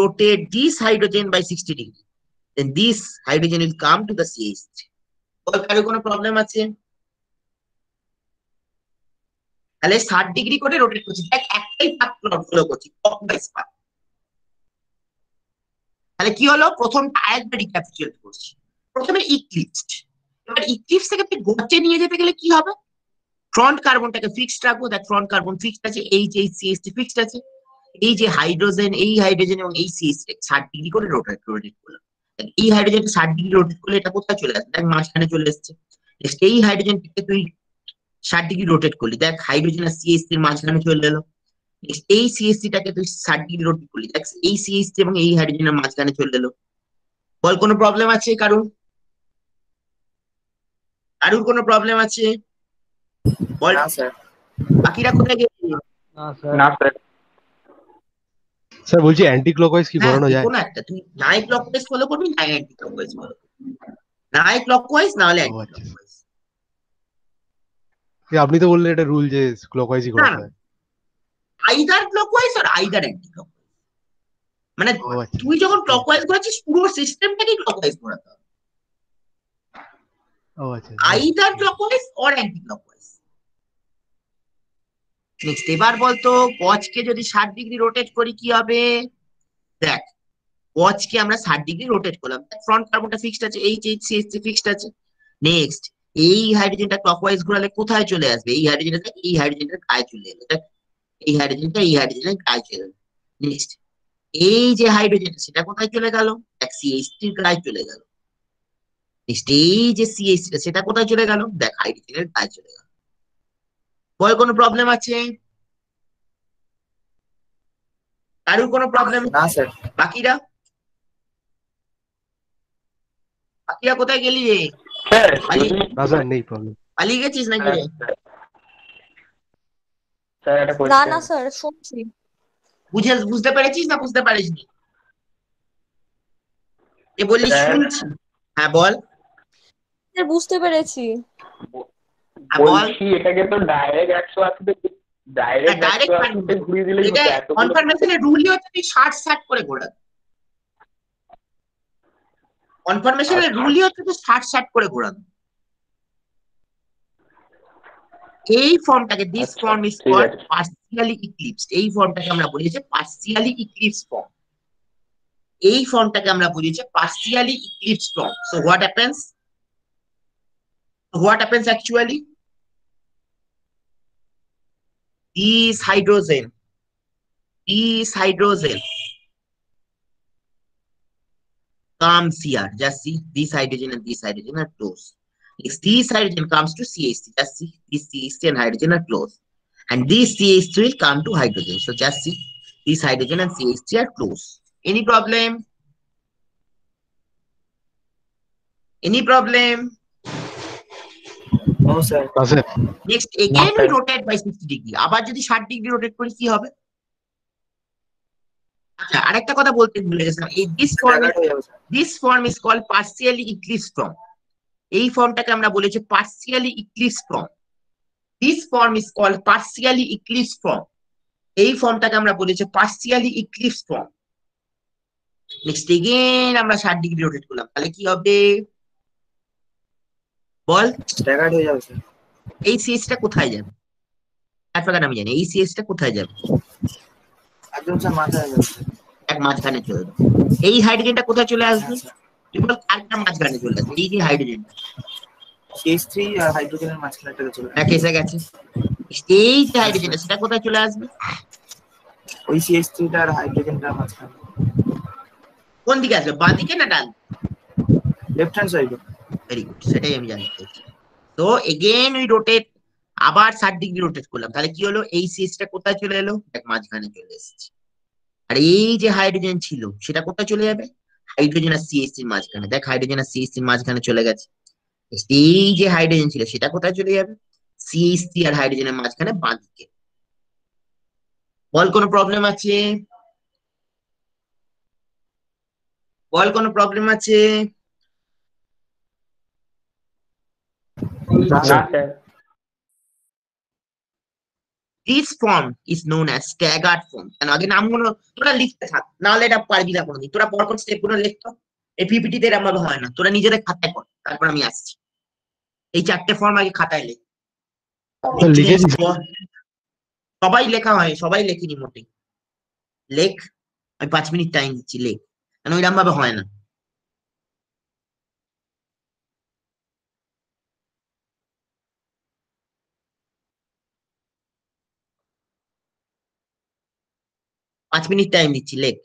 rotate this hydrogen by 60 degree, then this hydrogen will come to the CH3. কারো কোনো problem আছে? তাহলে 60 degree করে rotate করছি, দেখ একটাই path follow করছি, clockwise path. তাহলে কি হলো, প্রথমটা আরেকবার রিক্যাপিচুলেট করছি। প্রথমে ইক্লিপসড, এবার ইক্লিপস থেকে তুই গজে নিয়ে যেতে গেলে কি হবে, ফ্রন্ট কার্বনটাকে ফিক্সড রাখবো, দেখ ফ্রন্ট কার্বন ফিক্সড আছে, HHCH3 ফিক্সড আছে, এই যে হাইড্রোজেন, এই হাইড্রোজেন এবং এই CH3 60 ডিগ্রি করে রোটেট করলাম। এই হাইড্রোজেন 60 ডিগ্রি রোটেট করলে এটা কোথায় চলে আসবে, দেখ মাঝখানে চলে এসছে। এই হাইড্রোজেনটাকে তুই 60 ডিগ্রি রোটেট করলি, দেখ হাইড্রোজেন আর CH3 এর মাঝখানে চলে এলো। এই CH3টাকে তুই 60 ডিগ্রি রোটেট করলি, দেখ এই CH3 এবং এই হাইড্রোজেনের মাঝখানে চলে এলো। বল, কোনো প্রবলেম আছে কারুর? কারুর কোনো প্রবলেম আছে বল? না স্যার। বাকিরা কোথায় গেছে? না স্যার। স্যার বলছি অ্যান্টি ক্লকওয়াইজ কি হ্যাঁ, ঘোরানো যায়? কোনো একটা তুই নাই ক্লকওয়াইজ ফলো করবি, নাই অ্যান্টি ক্লকওয়াইজ ফলো করবি, নাই ক্লকওয়াইজ না হলে ও, অ্যান্টি আচ্ছা। ক্লকওয়াইজ। আপনি তো বললেন এটা রুল যে ক্লকওয়াইজই না ঘোরাতে না, হয়। Either clockwise are either anti clockwise, মানে ও আচ্ছা তুই যখন ক্লকওয়াইজ ঘোরাচ্ছিস পুরো সিস্টেমটাকেই ক্লকওয়াইজ ঘোরাতে হবে, ও আচ্ছা either clockwise or anti clockwise. Next এবার বলতো ওয়াচকে যদি 60 ডিগ্রি রোটেট করি কি হবে? দেখ ওয়াচকে আমরা 60 ডিগ্রি রোটেট করলাম, ফ্রন্ট কার্বনটা ফিক্সড আছে, এইচ ফিক্সড আছে। নেক্সট এই হাইড্রোজেনটা ক্লকওয়াইজ ঘোরালে কোথায় চলে আসবে? এই হাইড্রোজেনটা এই হাইড্রোজেনটার গায়ে চলে এলো, দেখ এই হাইড্রোজেনটা এই হাইড্রোজেনের গায়ে চলে এলো। নেক্সট এই যে হাইড্রোজেনটা সেটা কোথায় চলে গেল? দেখ CH3 গায়ে চলে গেল। নেক্সট এই যে CH3 সেটা কোথায় চলে গেল? দেখ হাইড্রোজেনের গায়ে চলে গেল। বল কোনো প্রবলেম আছে? কারুর কোনো প্রবলেম? না স্যার। বাকিরা বাকিরা কোথায় গেলি রে? স্যার পালিয়ে না স্যার নেই প্রবলেম। পালিয়ে গেছিস নাকি রে? স্যার একটা না কোয়েশ্চেন। না স্যার শুনছি। বুঝতে পেরেছিস না বুঝতে পারিসনি? এ বললি স্যার শুনছি। হ্যাঁ বল। স্যার বুঝতে পেরেছি। হ্যাঁ বল। বলছি এটাকে তো ডাইরেক্ট 180 ডাইরেক্ট ডাইরেক্ট 180 ঘুরিয়ে দিলেই এটা হতো, এতগুলো। কনফার্মেশনের রুলই হচ্ছে তুই 60 করে ঘোরাবি। কনফার্মেশনের রুলই হচ্ছে তুই 60 করে ঘোরাবি। এই ফর্মটাকে দিস আচ্ছা ফর্ম ইজ ঠিক কল্ড আছে। পার্সিয়ালি ইক্লিপসড। এই ফর্মটাকে আমরা বলি যে পার্সিয়ালি ইক্লিপস ফর্ম। এই ফর্মটাকে আমরা বলি যে partially eclipse form. So what happens actually? This hydrogen comes here. Just see, this hydrogen and this hydrogen are close. If this hydrogen comes to CH3, just see, this CH3 and hydrogen are close. And this CH3 will come to hydrogen. So just see, this hydrogen and CH3 are close. Any problem? Any problem? No sir. না sir Next, again we rotate by 60 degree. আবার যদি 60 degree rotate করি কি হবে? আচ্ছা আরেকটা কথা বলতে ভুলে গেছিলাম, এই স্ট্যাগার্ড হয়ে যাবে sir. this form is called partially eclipsed form. এই ফর্মটাকে আমরা বলেছি partially eclipsed form. This form is called partially eclipsed form. এই ফর্মটাকে আমরা বলেছি partially eclipsed form. Next again আমরা 60 ডিগ্রি রোটেট করলাম, তাহলে কি হবে বল? স্ট্যাগার্ড হয়ে যাবে স্যার। এই সিএসটা কোথায় যাবে? এক প্রকার আমি জানি এই সিএসটা কোথায় যাবে? একদম স্যার মাথায় যাবে স্যার। এক মাঝখানে চলে যাবে। এই হাইড্রোজেনটা কোথায় চলে আসবে? হ্যাঁ স্যার। তুই বল কারটার মাঝখানে চলে আসবে? এই যে হাইড্রোজেনটা CH3 আর হাইড্রোজেনের মাঝখানেটাতে চলে এক যাবে। এসে গেছে। এই যে হাইড্রোজেনটা সেটা কোথায় চলে আসবে? ওই CH3 টা আর হাইড্রোজেনটার মাঝখানে। কোন দিকে আসবে, বাঁ দিকে না ডান? লেফট হ্যান্ড সাইডে। ভেরি গুড, সেটাই আমি জানতে চাইছি। তো এগেইন উই রোটেট, আবার 60 ডিগ্রি রোটেট করলাম, তাহলে কি হলো? এই সিএসটা কোথায় চলে এলো? দেখ মাঝখানে চলে এসেছে। আর এই যে হাইড্রোজেন ছিল সেটা কোথায় চলে যাবে? হাইড্রোজেন আর সিএসসির মাঝখানে। দেখ হাইড্রোজেন আর সিএসসির মাঝখানে চলে গেছে। এই যে হাইড্রোজেন ছিল সেটা কোথায় চলে যাবে? সিএসসি আর হাইড্রোজেনের মাঝখানে বাঁ দিকে। বল কোনো প্রবলেম আছে? বল কোনো প্রবলেম আছে? না না sir. Sir. This form is known as staggered form. কেন আগে নামগুলো তোরা লিখতে থাক, নাহলে এটা পারবি না কোনোদিন। তোরা পরপর স্টেপ গুলো লিখতো, এই পিপিটিতে এরকম ভাবে হয় না। তোরা নিজেদের খাতায় কর, তারপর আমি আসছি। এই 4টে ফর্ম আগে খাতায় লেখ। স্যার লিখেছি সবাই লেখা হয়, সবাই লেখিনি মোটেই। লেখ, আমি 5 মিনিট টাইম দিচ্ছি, লেখ, কেন এরকম ভাবে হয় না। পাঁচ মিনিট টাইম দিচ্ছি, লেখ।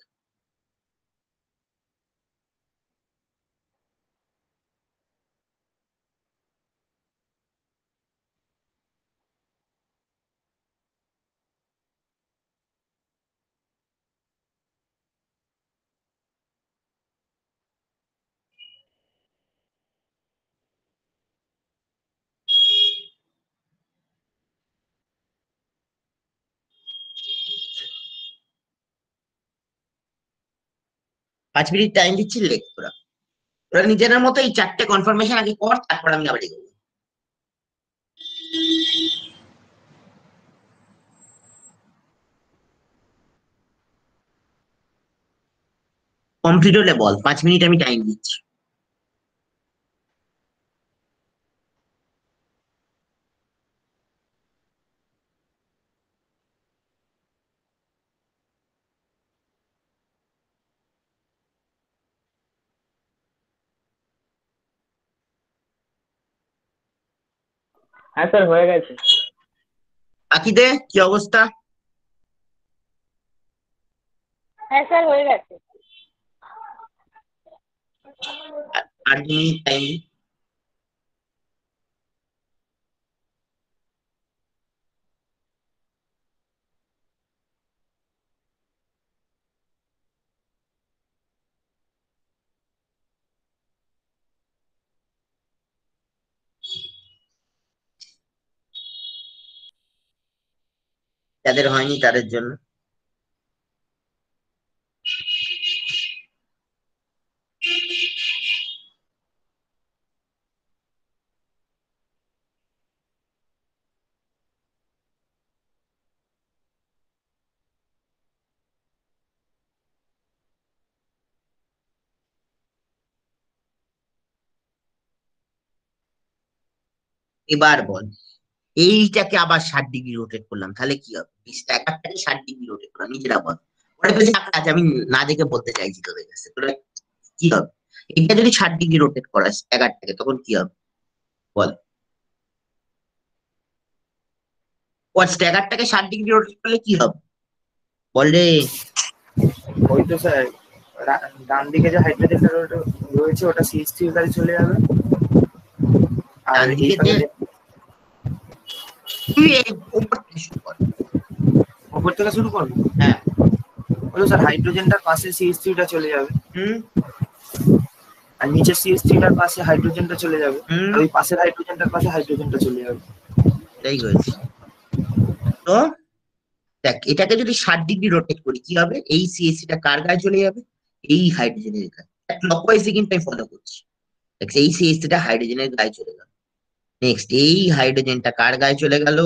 পাঁচ মিনিট টাইম দিচ্ছি, লেখ তোরা। তোরা নিজেদের মতো এই 4টে কনফার্মেশন আগে কর, তারপর আমি আবার এগোবো। কমপ্লিট হলে বল, 5 মিনিট আমি টাইম দিচ্ছি। হ্যাঁ স্যার হয়ে গেছে। বাকিদের কি অবস্থা? হ্যাঁ স্যার হয়ে গেছে। 8 মিনিট টাইম। যাদের হয়নি তাদের জন্য। এবার বল, এইটাকে আবার 60 ডিগ্রি রোটেট করলাম, তাহলে কি হবে? স্ট্যাকারটাকে 60 ডিগ্রি রোটেট করলাম, নিজেরা বল। ওটা তো চাপ আছে, আমি না দেখে বলতে চাইছি তোদের কাছে, তোরা কি হবে? এটা যদি 60 ডিগ্রি রোটেট করা স্ট্যাকারটাকে, তখন কি হবে বল? ওর স্ট্যাকারটাকে 60 ডিগ্রি রোটেট করলে কি হবে বল রে? ওই তো স্যার, ডান দিকে যে হাইড্রোজেনটা রয়েছে ওটা CH3 এর কাছে চলে যাবে। আর ডান দিকে এইখানে তুই এই উপর থেকে শুরু কর। উপর থেকে শুরু করবো। হ্যাঁ। ওই তো স্যার, হাইড্রোজেনটার পাশে CH3 টা চলে যাবে, হুম আর নিচে CH3 টার পাশে হাইড্রোজেনটা চলে যাবে, হুম আর ওই পাশের হাইড্রোজেনটার পাশে হাইড্রোজেনটা চলে যাবে। এটাই হয়েছে। তো দেখ, এটাকে যদি 60 ডিগ্রি রোটেট করি কি হবে? এই সিএসসি টা কার গায়ে চলে যাবে? এই হাইড্রোজেনের গায়ে। ক্লকওয়াইজে কিন্তু আমি ফলো করছি। দেখ, এই সিএসসি টা হাইড্রোজেনের গায়ে চলে গেল। নেক্সট এই হাইড্রোজেনটা কার গায়ে চলে গেল?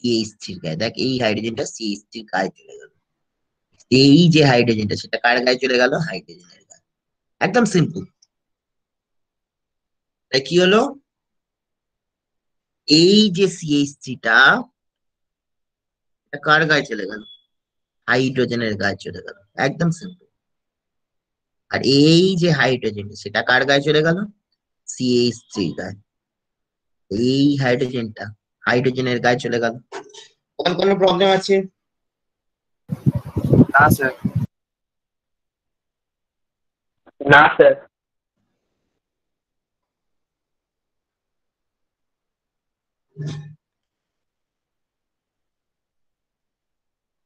CH3 এর গায়ে। দেখ, এই হাইড্রোজেনটা CH3 এর গায়ে চলে গেল। এই যে হাইড্রোজেনটা, সেটা কার গায়ে চলে গেল? হাইড্রোজেনের গায়ে। একদম সিম্পল। তাই কি হলো? এই যে CH3 টা, এটা কার গায়ে চলে গেল? হাইড্রোজেনের গায়ে চলে গেল। একদম সিম্পল। আর এই যে হাইড্রোজেন, সেটা কার গায়ে চলে গেল? CH3 গায়ে। এই হাইড্রোজেনটা হাইড্রোজেনের গায়ে চলে গেল। কোনো প্রবলেম আছে? না স্যার। না স্যার।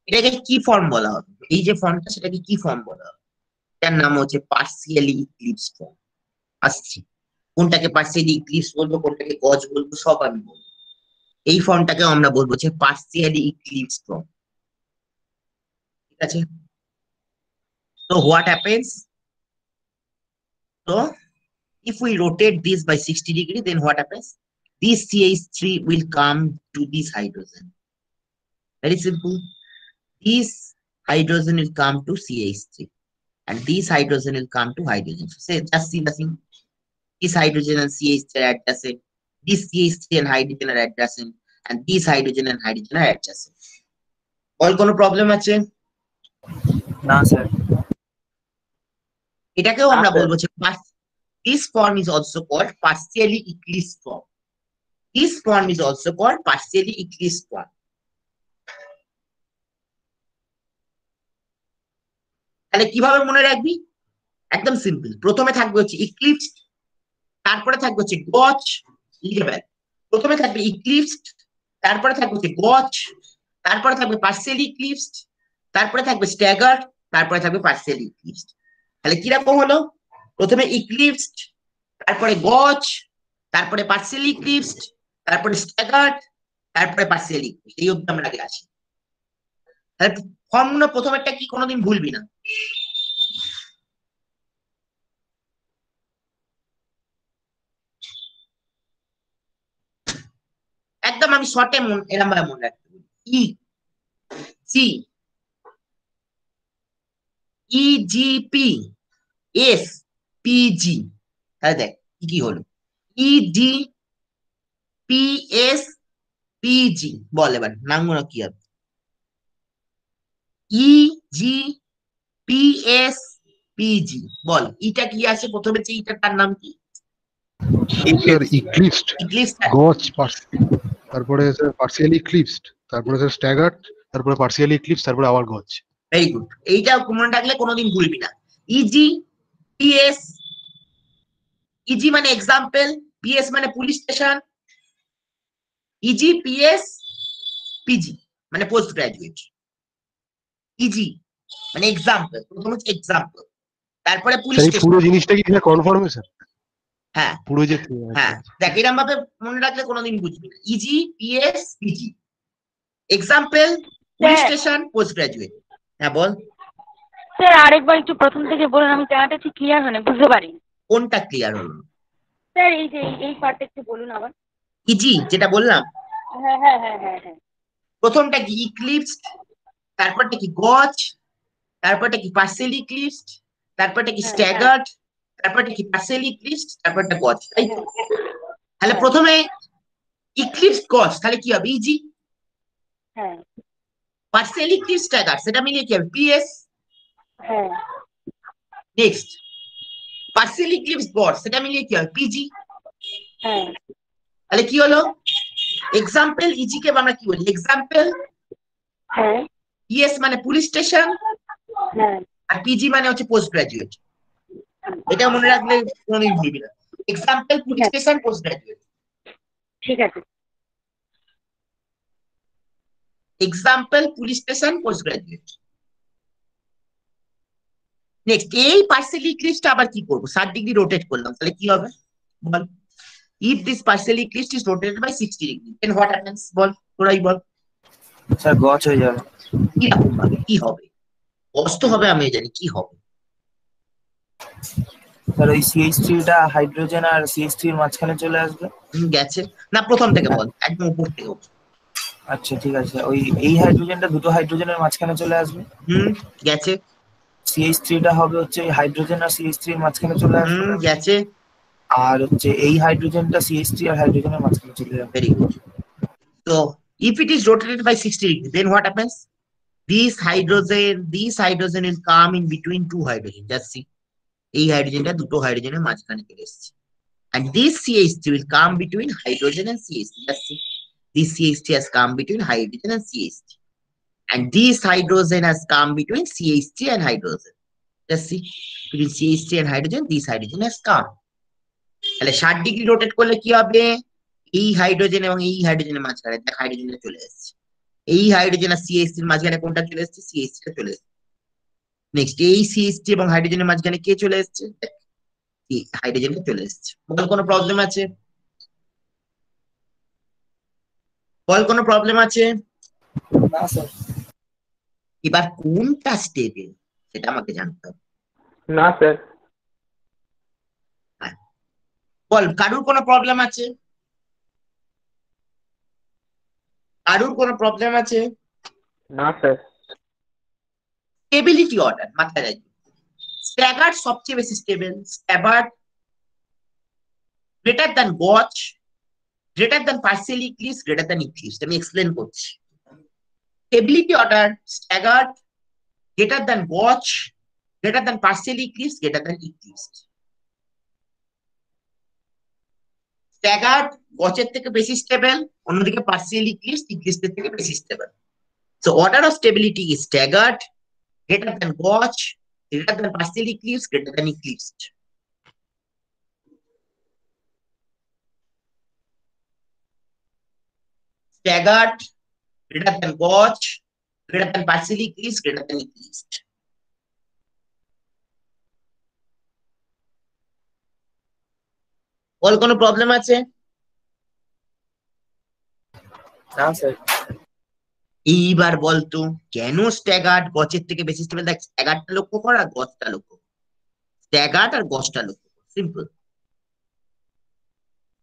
এটাকে কি ফর্ম বলা হবে? এই যে ফর্মটা, সেটাকে কি ফর্ম বলা হবে? এটার নাম হচ্ছে পার্সিয়ালি ইক্লিপস ফর্ম। আসছি, কোনটাকে পার্সিয়ালি ইক্লিপস বলবো, কোনটাকে গজ বলবো, সব আমি বলবো। এই ফর্মটাকে আমরা বলবো যে পার্সিয়ালি ইক্লিপস ফর্ম। ঠিক আছে? তো হোয়াট হ্যাপেন্স? তো if we rotate this by 60 degree, then what happens? This CH3 will come to this hydrogen. Very simple. This hydrogen will come to CH3, and this hydrogen will come to hydrogen. So say, just see the thing. This hydrogen and CH3 are adjacent. This CH3 and hydrogen are adjacent, and this hydrogen and hydrogen are adjacent. All কোনো problem আছে? না sir. এটাকেও আমরা না, sir. বলবো যে this form is also called partially eclipse form. This form is also called partially eclipse form. তাহলে কিভাবে মনে রাখবি? একদম সিম্পল। প্রথমে থাকবে হচ্ছে ইক্লিপসড, তারপরে থাকবে হচ্ছে গজ। লিখে, প্রথমে থাকবে ইক্লিপসড, তারপরে থাকবে হচ্ছে গজ, তারপরে থাকবে পার্সিয়ালি ইক্লিপসড, তারপরে থাকবে স্ট্যাগার্ড, তারপরে থাকবে পার্সিয়ালি ইক্লিপসড। তাহলে কিরকম হলো? প্রথমে ইক্লিপসড, তারপরে গজ, তারপরে পার্সিয়ালি ইক্লিপসড, তারপরে স্ট্যাগার্ড, তারপরে পার্সিয়ালি ইক্লিপসড। এই অবধি আমরা আগে আসি। তাহলে ফর্মগুলো প্রথমেরটা কি কোনোদিন ভুলবি না। একদম আমি শর্টে এরম ভাবে মনে রাখতে বলি। E C EGP S PG, তাহলে দেখ কি কি হলো, ইডি পিএস পিজি, বল এবার নামগুলো কি হবে, ইজি পিএস পিজি, বল ইটা কি আছে প্রথমে, যে ইটা তার নাম কি, স্যার ইক্লিপসড, ইক্লিপস, গজ তারপরে স্যার পার্সিয়ালি ইক্লিপসড, তারপরে স্যার স্ট্যাগার্ড, তারপরে পার্সিয়ালি ইক্লিপস, তারপরে আবার গজ। ভেরি গুড, এইটা মনে রাখলে কোনোদিন ভুলবি না। ইজি পিএস, ইজি মানে এক্সাম্পল, পিএস মানে police station, easy PS PG মানে পোস্ট গ্রাজুয়েট। ইজি মানে এক্সাম্পল, প্রথম হচ্ছে এক্সাম্পল, তারপরে পুলিশ স্যার এই পুরো স্টেশন। জিনিসটা কি স্যার কনফার্ম স্যার? হ্যাঁ পুরো যে হ্যাঁ, দেখ এরকম ভাবে মনে রাখলে কোনোদিন বুঝবি না, easy PS PG, example police station post graduate. হ্যাঁ বল, স্যার আরেকবার একটু প্রথম থেকে বলুন, আমি জানাটা ঠিক ক্লিয়ার হয়নি, বুঝতে পারিনি। কোনটা ক্লিয়ার হলো? স্যার এই যে এই পার্টটা একটু বলুন আবার। ইজি যেটা বললাম, হ্যাঁ হ্যাঁ হ্যাঁ হ্যাঁ হ্যাঁ। প্রথমটা কি ইক্লিপসড, তারপরটা কি গজ, তারপরটা কি পার্সেল ইক্লিপসড, তারপরটা কি স্ট্যাগার্ড, তারপরটা কি পার্সেল ইক্লিপসড, তারপরটা গজ, তাই তো? তাহলে প্রথমে ইক্লিপস গজ, তাহলে কি হবে ইজি, হ্যাঁ পার্সেল ইক্লিপস স্ট্যাগার্ড, সেটা মিলিয়ে কি হবে পিএস, হ্যাঁ নেক্সট পার্সেল ইক্লিপস গজ, সেটা মিলিয়ে কি হবে পিজি। হ্যাঁ তাহলে কি হলো, এক্সাম্পল ইজি কে আমরা কি বলি, এক্সাম্পল, হ্যাঁ পিএস মানে পুলিশ স্টেশন, হ্যাঁ আর পিজি মানে হচ্ছে পোস্ট গ্রাজুয়েট। এটা মনে রাখলে কোনোদিন ভুলবি না, example police station post graduate, ঠিক আছে। Example police station post graduate. Next এই পার্সেল ইক্লিপসটা আবার কি করবো, 60 ডিগ্রি রোটেট করলাম, তাহলে কি হবে বল, if this partial eclipse is rotated by 60 degree then what happens, বল তোরাই বল, স্যার গজ হয়ে যাবে। কি রকম ভাবে কি হবে, কষ্ট হবে আমি জানি, কি হবে? স্যার ওই CH3 টা হাইড্রোজেন আর CH3 এর মাঝখানে চলে আসবে। গেছে না, প্রথম থেকে বল, একদম উপর থেকে বল। আচ্ছা ঠিক আছে, ওই এই হাইড্রোজেনটা দুটো হাইড্রোজেনের মাঝখানে চলে আসবে। গেছে। CH3 টা হবে হচ্ছে হাইড্রোজেন আর CH3 এর মাঝখানে চলে আসবে। গেছে। আর হচ্ছে এই হাইড্রোজেনটা CH3 আর হাইড্রোজেনের মাঝখানে চলে যাবে। Very good. So if it is rotated by 60 degree then what happens, this hydrogen will come in between two hydrogen, just see, এই হাইড্রোজেনটা দুটো হাইড্রোজেনের মাঝখানে চলে এসেছে, and this CH3 will come between hydrogen and CH3, just see, this CH3 has come between hydrogen and CH3, and this hydrogen has come between CH3 and hydrogen, just see, between CH3 and hydrogen this hydrogen has come, তাহলে 60 degree rotate করলে কি হবে, এই hydrogen এবং এই হাইড্রোজেনের মাঝখানে দেখ হাইড্রোজেনটা চলে এসেছে, এই হাইড্রোজেন আর CH3 এর মাঝখানে কোনটা চলে এসেছে, CH3 টা চলে এসেছে। নেক্সট এই CH3 এবং হাইড্রোজেনের মাঝখানে কে চলে এসেছে, এই হাইড্রোজেনটা চলে এসেছে। বল কোনো প্রবলেম আছে, বল কোনো প্রবলেম আছে? না স্যার। এবার কোনটা স্টেবল সেটা আমাকে জানতে হবে। না স্যার। বল কারুর কোনো প্রবলেম আছে, কারুর কোনো প্রবলেম আছে? না স্যার। স্টেবিলিটি অর্ডার মাথায় রাখবি, স্ট্যাগার্ড সবচেয়ে বেশি stable, staggered greater than gauche, greater than partial eclipse, greater than eclipse, আমি এক্সপ্লেন করছি। Stability order staggered greater than gauche, greater than partial eclipse, greater than eclipse. Staggered গজের থেকে বেশি stable, অন্যদিকে পার্সিয়াল ইক্লিপস ইক্লিপসের থেকে বেশি stable. So order of stability is staggered, greater than gauge, greater than partial eclipse, greater than eclipse. Staggered, greater than gauge, greater than partial eclipse, greater than eclipse. বল কোনো problem আছে? না sir. এইবার বলতো কেন staggered গজের থেকে বেশি stable, দেখ স্ট্যাগার্ডটা লক্ষ্য কর আর গজটা লক্ষ্য কর, স্ট্যাগার্ড আর গজটা লক্ষ্য কর, সিম্পল।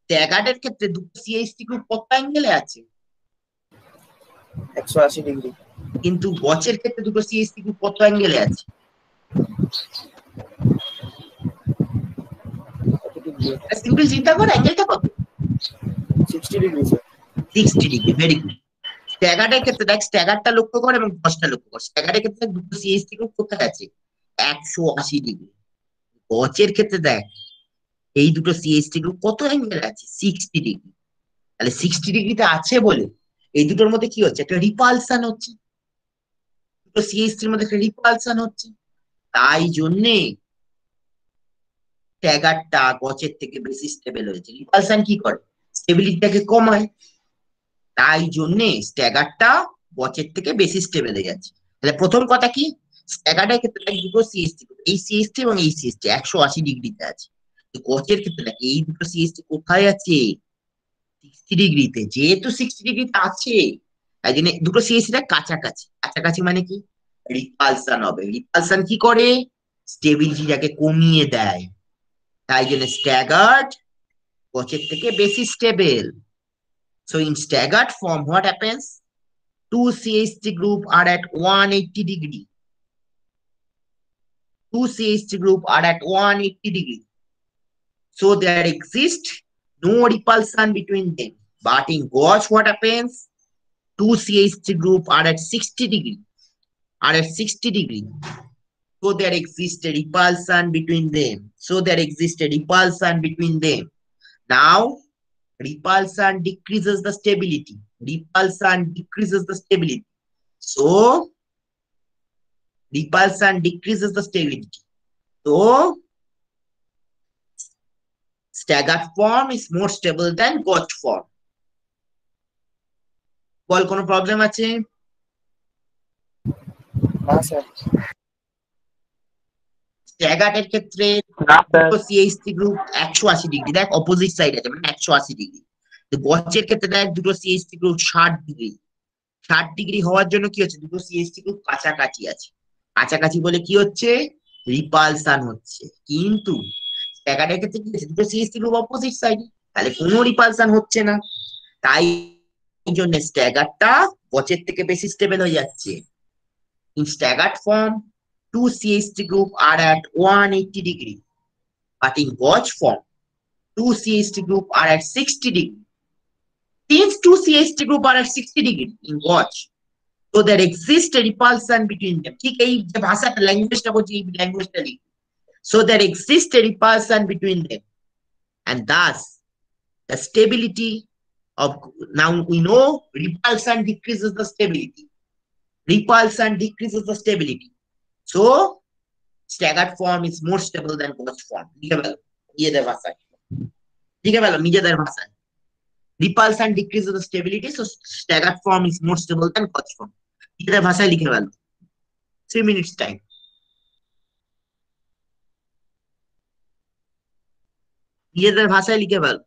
স্ট্যাগার্ডের ক্ষেত্রে দুটো CH3 গ্রুপ কত অ্যাঙ্গেলে আছে, 180 ডিগ্রি। কিন্তু গজের ক্ষেত্রে দুটো CH3 গ্রুপ কত অ্যাঙ্গেলে আছে, সিম্পল চিন্তা করো অ্যাঙ্গেলটা কত 60 degree sir 60 degree very good স্ট্যাগার্ডের ক্ষেত্রে দেখ স্ট্যাগারটা লক্ষ্য কর এবং গজটা লক্ষ্য কর স্ট্যাগার্ডের ক্ষেত্রে দুটো সিএসটি গ্রুপ কোথায় আছে 180 ডিগ্রি গজের ক্ষেত্রে দেখ এই দুটো সিএসটি গ্রুপ কত অ্যাঙ্গেল আছে 60 ডিগ্রি তাহলে 60 ডিগ্রিতে আছে বলে এই দুটোর মধ্যে কি হচ্ছে একটা রিপালসান হচ্ছে দুটো সিএসটির মধ্যে একটা রিপালসান হচ্ছে তাই জন্যে স্ট্যাগারটা গজের থেকে বেশি স্টেবল হয়েছে রিপালসান কি করে স্টেবিলিটিটাকে কমায় তাই জন্যে স্ট্যাগারটা গজের থেকে বেশি স্টেবল হয়ে যাচ্ছে তাহলে প্রথম কথা কি স্ট্যাগার্ডের ক্ষেত্রে দেখ দুটো সিএসটি এই সিএসটি এবং এই সিএসটি 180 ডিগ্রিতে আছে গজের ক্ষেত্রে দেখ এই দুটো সিএসটি কোথায় আছে 60 ডিগ্রিতে যেহেতু 60 ডিগ্রিতে আছে তাই জন্য দুটো সিএসটিটা কাছাকাছি কাছাকাছি মানে কি রিপালসান হবে রিপালসান কি করে স্টেবিলিটিটাকে কমিয়ে দেয় তাই জন্য স্ট্যাগার্ড গজের থেকে বেশি stable so in staggered form what happens two CH3 group are at 180 degree two CH3 group are at 180 degree so there exists no repulsion between them but in gauge what happens two CH3 group are at 60 degree are at 60 degree so there exists a repulsion between them so there exists a repulsion between them now repulsion decreases the stability repulsion decreases the stability so repulsion decreases the stability so staggered form is more stable than gauge form বল কোনো problem আছে না sir staggered এর ক্ষেত্রে না sir CHC group 180 degree দেখ opposite side আছে মানে 180 degree তো গজের ক্ষেত্রে দেখ দুটো সিএইচসি গ্রুপ 60 ডিগ্রি 60 ডিগ্রি হওয়ার জন্য কি হচ্ছে দুটো সিএইচসি গ্রুপ কাছাকাছি আছে কাছাকাছি বলে কি হচ্ছে রিপালসান হচ্ছে কিন্তু স্ট্যাগার্ডের ক্ষেত্রে কি হচ্ছে দুটো সিএইচসি গ্রুপ অপোজিট সাইডে তাহলে কোনো রিপালসান হচ্ছে না তাই জন্য স্ট্যাগারটা গজের থেকে বেশি স্টেবল হয়ে যাচ্ছে in staggered form two CH3 group are at 180 degree but in gauge form two CH3 group are at 60 degree since two CH3 group are at 60 degree in gauge so there exists a repulsion between them ঠিক এই যে ভাষাটা ল্যাঙ্গুয়েজটা বলছি এই ল্যাঙ্গুয়েজটা লিখ so there exists a repulsion between them and thus the stability of now we know repulsion decreases the stability repulsion decreases the stability so staggered form is more stable than gauge form লিখে ফেলো নিজেদের ভাষায় লিখে ফেলো নিজেদের ভাষায় repulsion decreases the stability so staggered form is more stable than gauge form নিজেদের ভাষায় লিখে ফেলো 3 minutes time নিজেদের ভাষায় লিখে ফেলো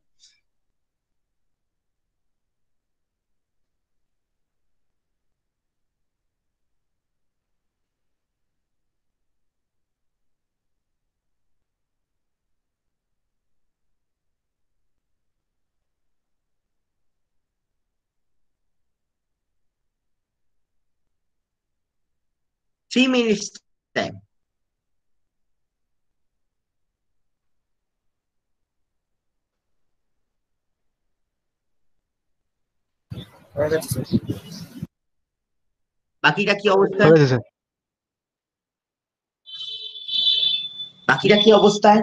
Three minutes time. হয়ে গেছে স্যার বাকিটা কি অবস্থা হয়ে গেছে স্যার বাকিটা কি অবস্থায়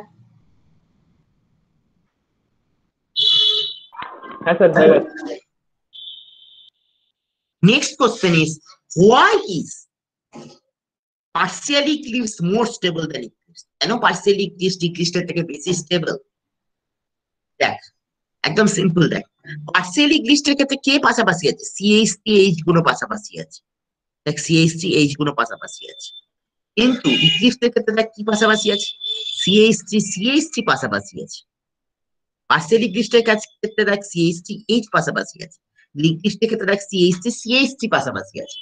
হ্যাঁ স্যার হয়ে গেছে next question is why is partially eclipse more stable than eclipse কেন partially eclipse eclipse থেকে বেশি স্টেবল দেখ একদম সিম্পল দেখ partially eclipse এর ক্ষেত্রে কে পাশাপাশি আছে CH3 H গুলো পাশাপাশি আছে দেখ CH3 H গুলো পাশাপাশি আছে কিন্তু eclipse এর ক্ষেত্রে দেখ কি পাশাপাশি আছে CH3 পাশাপাশি আছে partially eclipse এর ক্ষেত্রে দেখ CH3 H পাশাপাশি আছে eclipse এর ক্ষেত্রে দেখ CH3 পাশাপাশি আছে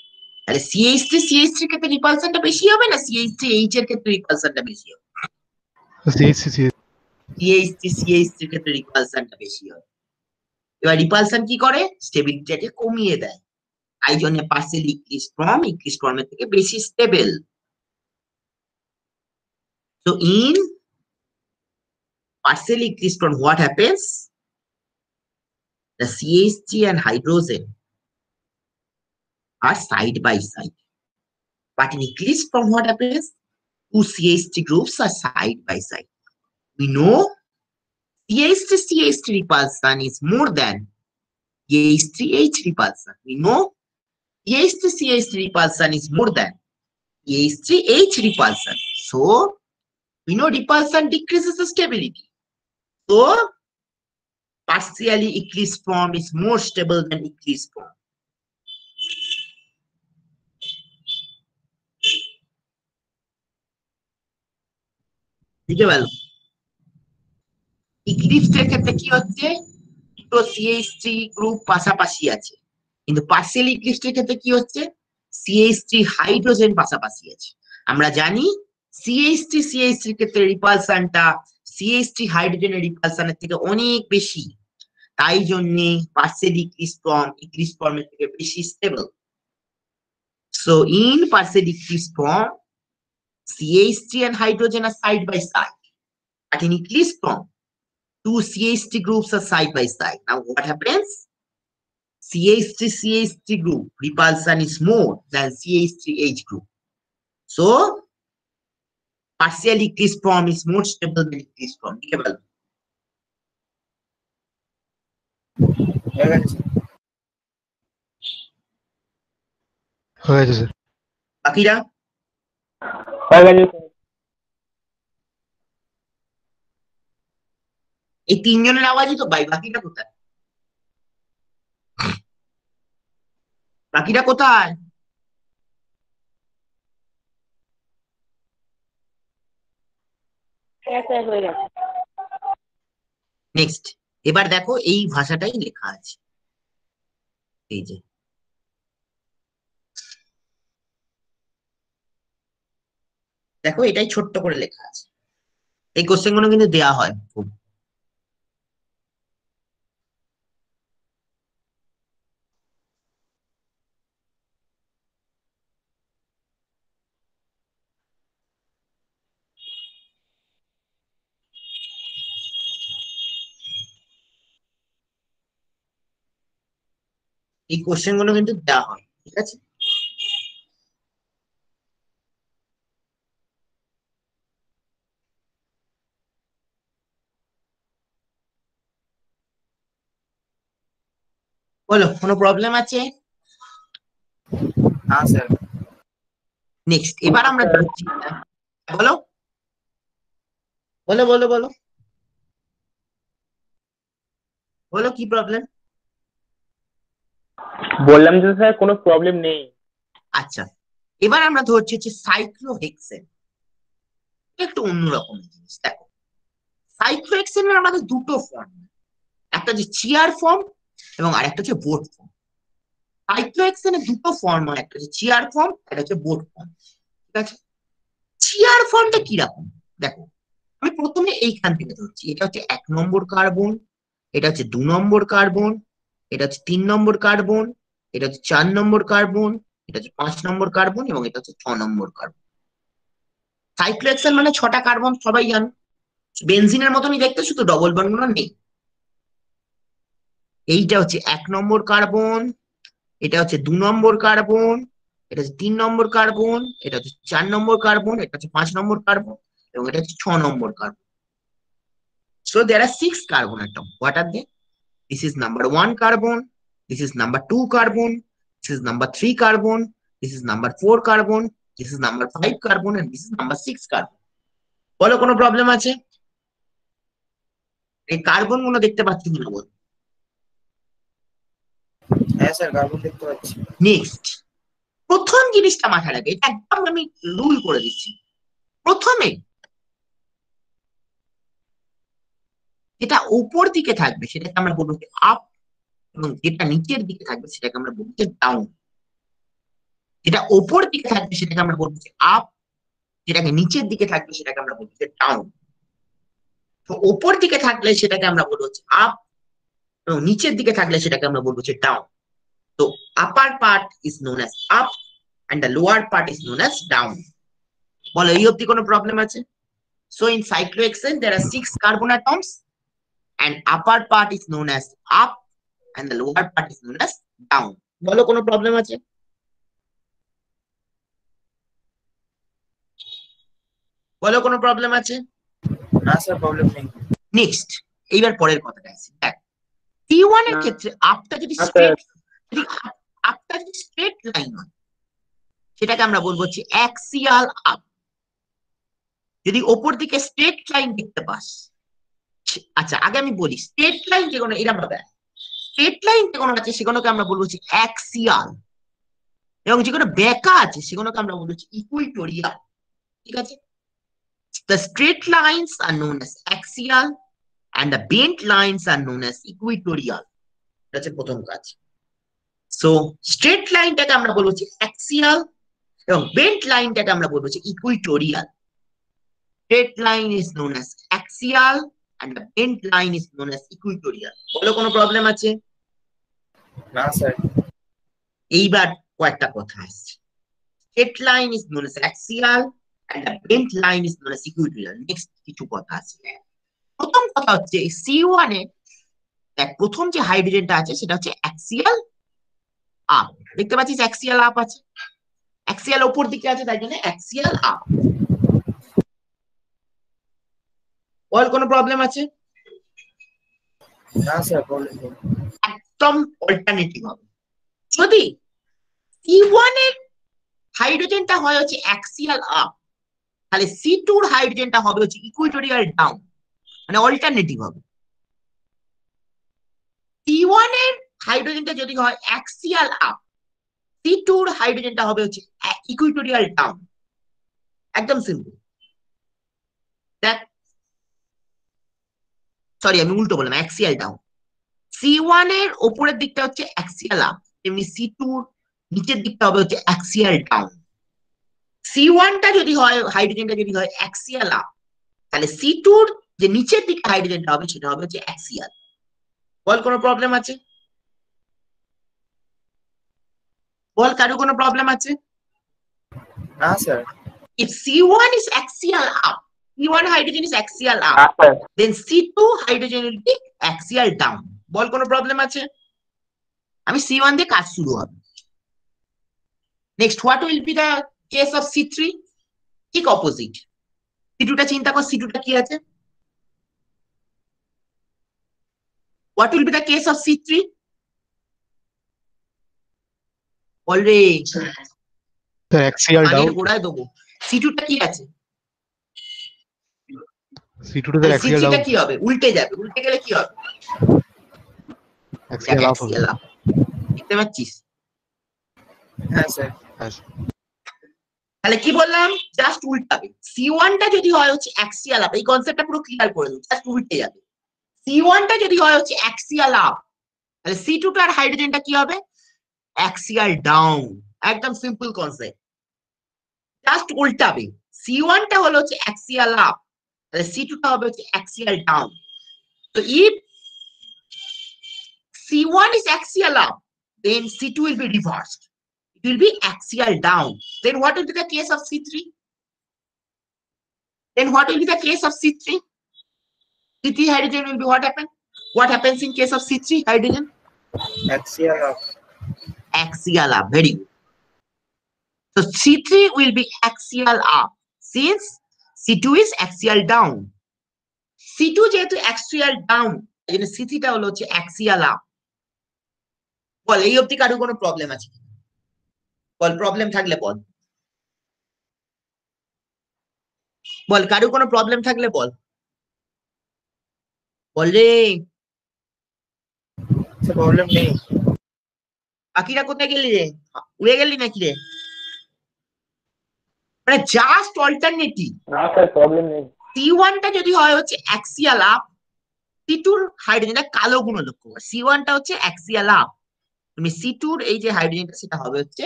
তাহলে CH3 ক্ষেত্রে রিপালশনটা বেশি হবে না CH3 H এর ক্ষেত্রে রিপালশনটা বেশি হবে CH3 ক্ষেত্রে রিপালশনটা বেশি হবে এবার রিপালশন কি করে স্টেবিলিটিটাকে কমিয়ে দেয় তাই জন্য পার্সিয়ালি ইক্লিপ্স ফর্মের থেকে বেশি stable So in partially eclipsed form, what happens? The CH3 and hydrogen are side by side. But in eclipsed form, what happens? Two CH3 groups are side by side. We know CH3 repulsion is more than CH3H repulsion. We know CH3 repulsion is more than CH3H repulsion. So we know repulsion decreases the stability. So partially eclipsed form is more stable than eclipsed form. বুঝতে পারলো? eclipsed এর ক্ষেত্রে কি হচ্ছে? দুটো CH3 group পাশাপাশি আছে, কিন্তু পার্সিয়াল eclipsed এর ক্ষেত্রে কি হচ্ছে? CH3 হাইড্রোজেন পাশাপাশি আছে। আমরা জানি CH3 এর ক্ষেত্রে রিপালশনটা CH3 হাইড্রোজেনের রিপালশনের থেকে অনেক বেশি, তাই জন্য পার্সিয়াল eclipsed ফর্মের থেকে বেশি stable. So in partial eclipsed form, CH3 and hydrogen are side by side, but in eclipsed form, two CH3 groups are side by side. Now what happens? CH3 group repulsion is more than CH3H group. So partial eclipsed form is more stable than eclipsed form. হয়ে গেছে sir. বাকিরা হয়ে গেছে sir. এই তিনজনের আওয়াজই তো ভাই, বাকিটা কোথায়? বাকিটা কোথায়? হ্যাঁ স্যার হয়ে গেছে। নেক্সট, এবার দেখো এই ভাষাটাই লেখা আছে, এই যে দেখো এটাই ছোট্ট করে লেখা আছে। এই কোশ্চেন গুলো কিন্তু দেওয়া হয় খুব। এই কোশ্চেন গুলো কিন্তু দেওয়া হয়, ঠিক আছে? বলো, কোনো প্রবলেম আছে? না স্যার। নেক্সট, এবার আমরা ধরছি, বলো বলো বলো বলো বলো কি প্রবলেম? বললাম যে স্যার কোনো প্রবলেম নেই। আচ্ছা, এবার আমরা ধরছি হচ্ছে সাইক্লোহেক্সেন। একটু অন্যরকম জিনিস। দেখো, সাইক্লোহেক্সেনের আমাদের দুটো ফর্ম, একটা হচ্ছে চিয়ার ফর্ম এবং আরেকটা হচ্ছে বোট ফর্ম। সাইক্লোহেক্সেনের দুটো ফর্ম হয়, একটা হচ্ছে চিয়ার ফর্ম, একটা হচ্ছে বোট ফর্ম, ঠিক আছে? চিয়ার ফর্মটা কিরকম দেখো, আমি প্রথমে এইখান থেকে ধরছি। এটা হচ্ছে 1 নম্বর কার্বন, এটা হচ্ছে 2 নম্বর কার্বন, এটা হচ্ছে 3 নম্বর কার্বন, এটা হচ্ছে 4 নম্বর কার্বন, এটা হচ্ছে 5 নম্বর কার্বন এবং এটা হচ্ছে 6 নম্বর কার্বন। সাইক্লোহেক্সেন মানে 6টা কার্বন, সবাই জানো, বেনজিনের মতনই দেখতে, শুধু ডবল বন্ডগুলো নেই। এইটা হচ্ছে 1 নম্বর কার্বন, এটা হচ্ছে 2 নম্বর কার্বন, এটা হচ্ছে 3 নম্বর কার্বন, এটা হচ্ছে 4 নম্বর কার্বন, এটা হচ্ছে 5 নম্বর কার্বন এবং এটা হচ্ছে 6 নম্বর carbon. So there are 6 carbon atoms. What are they? This is number 1 carbon, this is number 2 carbon, this is number 3 carbon, this is number 4 carbon, this is number 5 carbon and this is number 6 carbon. বলো কোনো problem আছে? এই carbon গুলো দেখতে পাচ্ছি কিনা বল? হ্যাঁ sir, carbon দেখতে পাচ্ছি। নেক্সট, প্রথম জিনিসটা মাথায় রাখবে, এটা একদম আমি রুল করে দিচ্ছি। প্রথমে যেটা উপর দিকে থাকবে সেটাকে আমরা বলবো আপ, এবং যেটা নিচের দিকে থাকবে সেটাকে আমরা বলবো ডাউন। যেটা উপর দিকে থাকবে সেটাকে আমরা বলবো আপ, যেটাকে নিচের দিকে থাকবে সেটাকে আমরা বলবো ডাউন। তো উপর দিকে থাকলে সেটাকে আমরা বলবো আপ, এবং নিচের দিকে থাকলে সেটাকে আমরা বলবো ডাউন। তো আপার part is known as up and the lower part is known as down. বলো এই অবধি কোনো প্রবলেম আছে? So in cyclohexane, there are 6 carbon atoms, and upper part is known as up, and the lower part is known as down. বলো কোনো problem আছে? বলো কোনো প্রবলেম আছে? না স্যার, প্রবলেম নেই। নেক্সট, এইবার পরের কথাটা আছে। দেখ, T1 এর ক্ষেত্রে আপটা যদি স্ট্রেট লাইন হয়, সেটাকে আমরা বলবো হচ্ছে অ্যাক্সিয়াল আপ। যদি ওপর দিকে স্ট্রেট লাইন দেখতে পাস, আচ্ছা আগে আমি বলি, স্ট্রেট লাইন যে কোনো এরকম ভাবে স্ট্রেট লাইন যে কোনো আছে সেগুলোকে আমরা বলবো হচ্ছে অ্যাক্সিয়াল, এবং যেগুলো বেঁকা আছে সেগুলোকে আমরা বলবো হচ্ছে ইকুইটোরিয়াল। ঠিক আছে? The straight lines are known as axial and the bent lines are known as equatorial. That's the প্রথম কাজ। So straight line টাকে আমরা বলবো হচ্ছে axial এবং bent line টাকে আমরা বলবো হচ্ছে equatorial. Straight line is known as axial and the bent line is known as equatorial. বলো কোনো প্রবলেম আছে? না স্যার। এইবার কয়েকটা কথা আসছে। Straight line is known as axial and the bent line is known as equatorial. Next কিছু কথা আছে। প্রথম কথা হচ্ছে C1 এ দেখ, প্রথম যে হাইড্রোজেনটা আছে সেটা হচ্ছে অ্যাক্সিয়াল আপ। দেখতে পাচ্ছিস অ্যাক্সিয়াল আপ আছে, অ্যাক্সিয়াল উপর দিকে আছে, তাই জন্য অ্যাক্সিয়াল আপ। বল কোনো প্রবলেম আছে? না স্যার, প্রবলেম নেই। একদম অল্টারনেটিভ হবে। যদি C1 এর হাইড্রোজেনটা হয় হচ্ছে অ্যাক্সিয়াল আপ, তাহলে C2 এর হাইড্রোজেনটা হবে হচ্ছে ইকুয়েটোরিয়াল ডাউন, মানে অল্টারনেটিভ হবে। T1 এর হাইড্রোজেনটা যদি হয় অ্যাক্সিয়াল আপ, C2 এর হাইড্রোজেনটা হবে হচ্ছে ইকুয়েটোরিয়াল ডাউন। একদম সিম্পল। দেখ, সরি আমি উল্টো বললাম, অ্যাক্সিয়াল ডাউন। C1 এর উপরের দিকটা হচ্ছে অ্যাক্সিয়াল আপ, তেমনি C2 নিচের দিকটা হবে হচ্ছে অ্যাক্সিয়াল ডাউন। C1 টা যদি হয়, হাইড্রোজেনটা যদি হয় অ্যাক্সিয়াল আপ, তাহলে C2 এর যে নিচের দিকে হাইড্রোজেনটা হবে সেটা হবে হচ্ছে অ্যাক্সিয়াল। বল কোনো প্রবলেম আছে? বল কারো কোনো প্রবলেম আছে? না sir. If C1 is axial up, C1 hydrogen is axial up, then C2 hydrogen will be axial down. বল কোনো প্রবলেম আছে? আমি C1 দিয়ে কাজ শুরু হবে। Next, what will be the case of C3? ঠিক অপোজিট। C2 টা চিন্তা কর, C2 টা কি আছে? What will be the case of C3? Always sir axial down. গোড়ায় দেবো। C2 টা কি আছে? C2 তে অ্যাক্সিয়াল C3 ডাউন, টা কি হবে? উল্টে যাবে। উল্টে গেলে কি হবে? অ্যাক্সিয়াল আপ হবে। Axial up। দেখতে পাচ্ছিস? হ্যাঁ স্যার। তাহলে কি বললাম? জাস্ট উল্টাবে। C1 টা যদি হয় হচ্ছে অ্যাক্সিয়াল আপ, এই কনসেপ্টটা পুরো ক্লিয়ার করে দিন, জাস্ট উল্টে যাবে। C1 টা যদি হয় হচ্ছে অ্যাক্সিয়াল আপ, তাহলে C2 টার হাইড্রোজেনটা কি হবে? Axial down. একদম সিম্পল কনসেপ্ট, জাস্ট উল্টাবে। C1 টা হলো হচ্ছে অ্যাক্সিয়াল আপ, তাহলে C2 টা হবে হচ্ছে অ্যাক্সিয়াল ডাউন। তো if C1 is axial up, then C2 will be reversed. It will be axial down. Then what will be the case of C3? Then what will be the case of C3? C3 hydrogen will be what happen? What happens in case of C3 hydrogen? Axial up. Axial up. Very good. So C3 will be axial up since C2 is axial down. C2 যেহেতু axial down, এই জন্য C3 টা হলো হচ্ছে axial up. বল এই অবধি কারো কোনো প্রবলেম আছে? বল প্রবলেম থাকলে বল। বল কারো কোনো প্রবলেম থাকলে বল। বল রে। প্রবলেম নেই। বাকিরা কোথায় গেলি রে? উড়ে গেলি নাকি রে? মানে জাস্ট অল্টারনেটিভ। না স্যার, প্রবলেম নেই। C1 টা যদি হয় হচ্ছে অ্যাক্সিয়াল আপ, C2 এর হাইড্রোজেনটা কালো গুণ লক্ষ্য কর। C1 টা হচ্ছে অ্যাক্সিয়াল আপ, তুমি C2 এর এই যে হাইড্রোজেনটা সেটা হবে হচ্ছে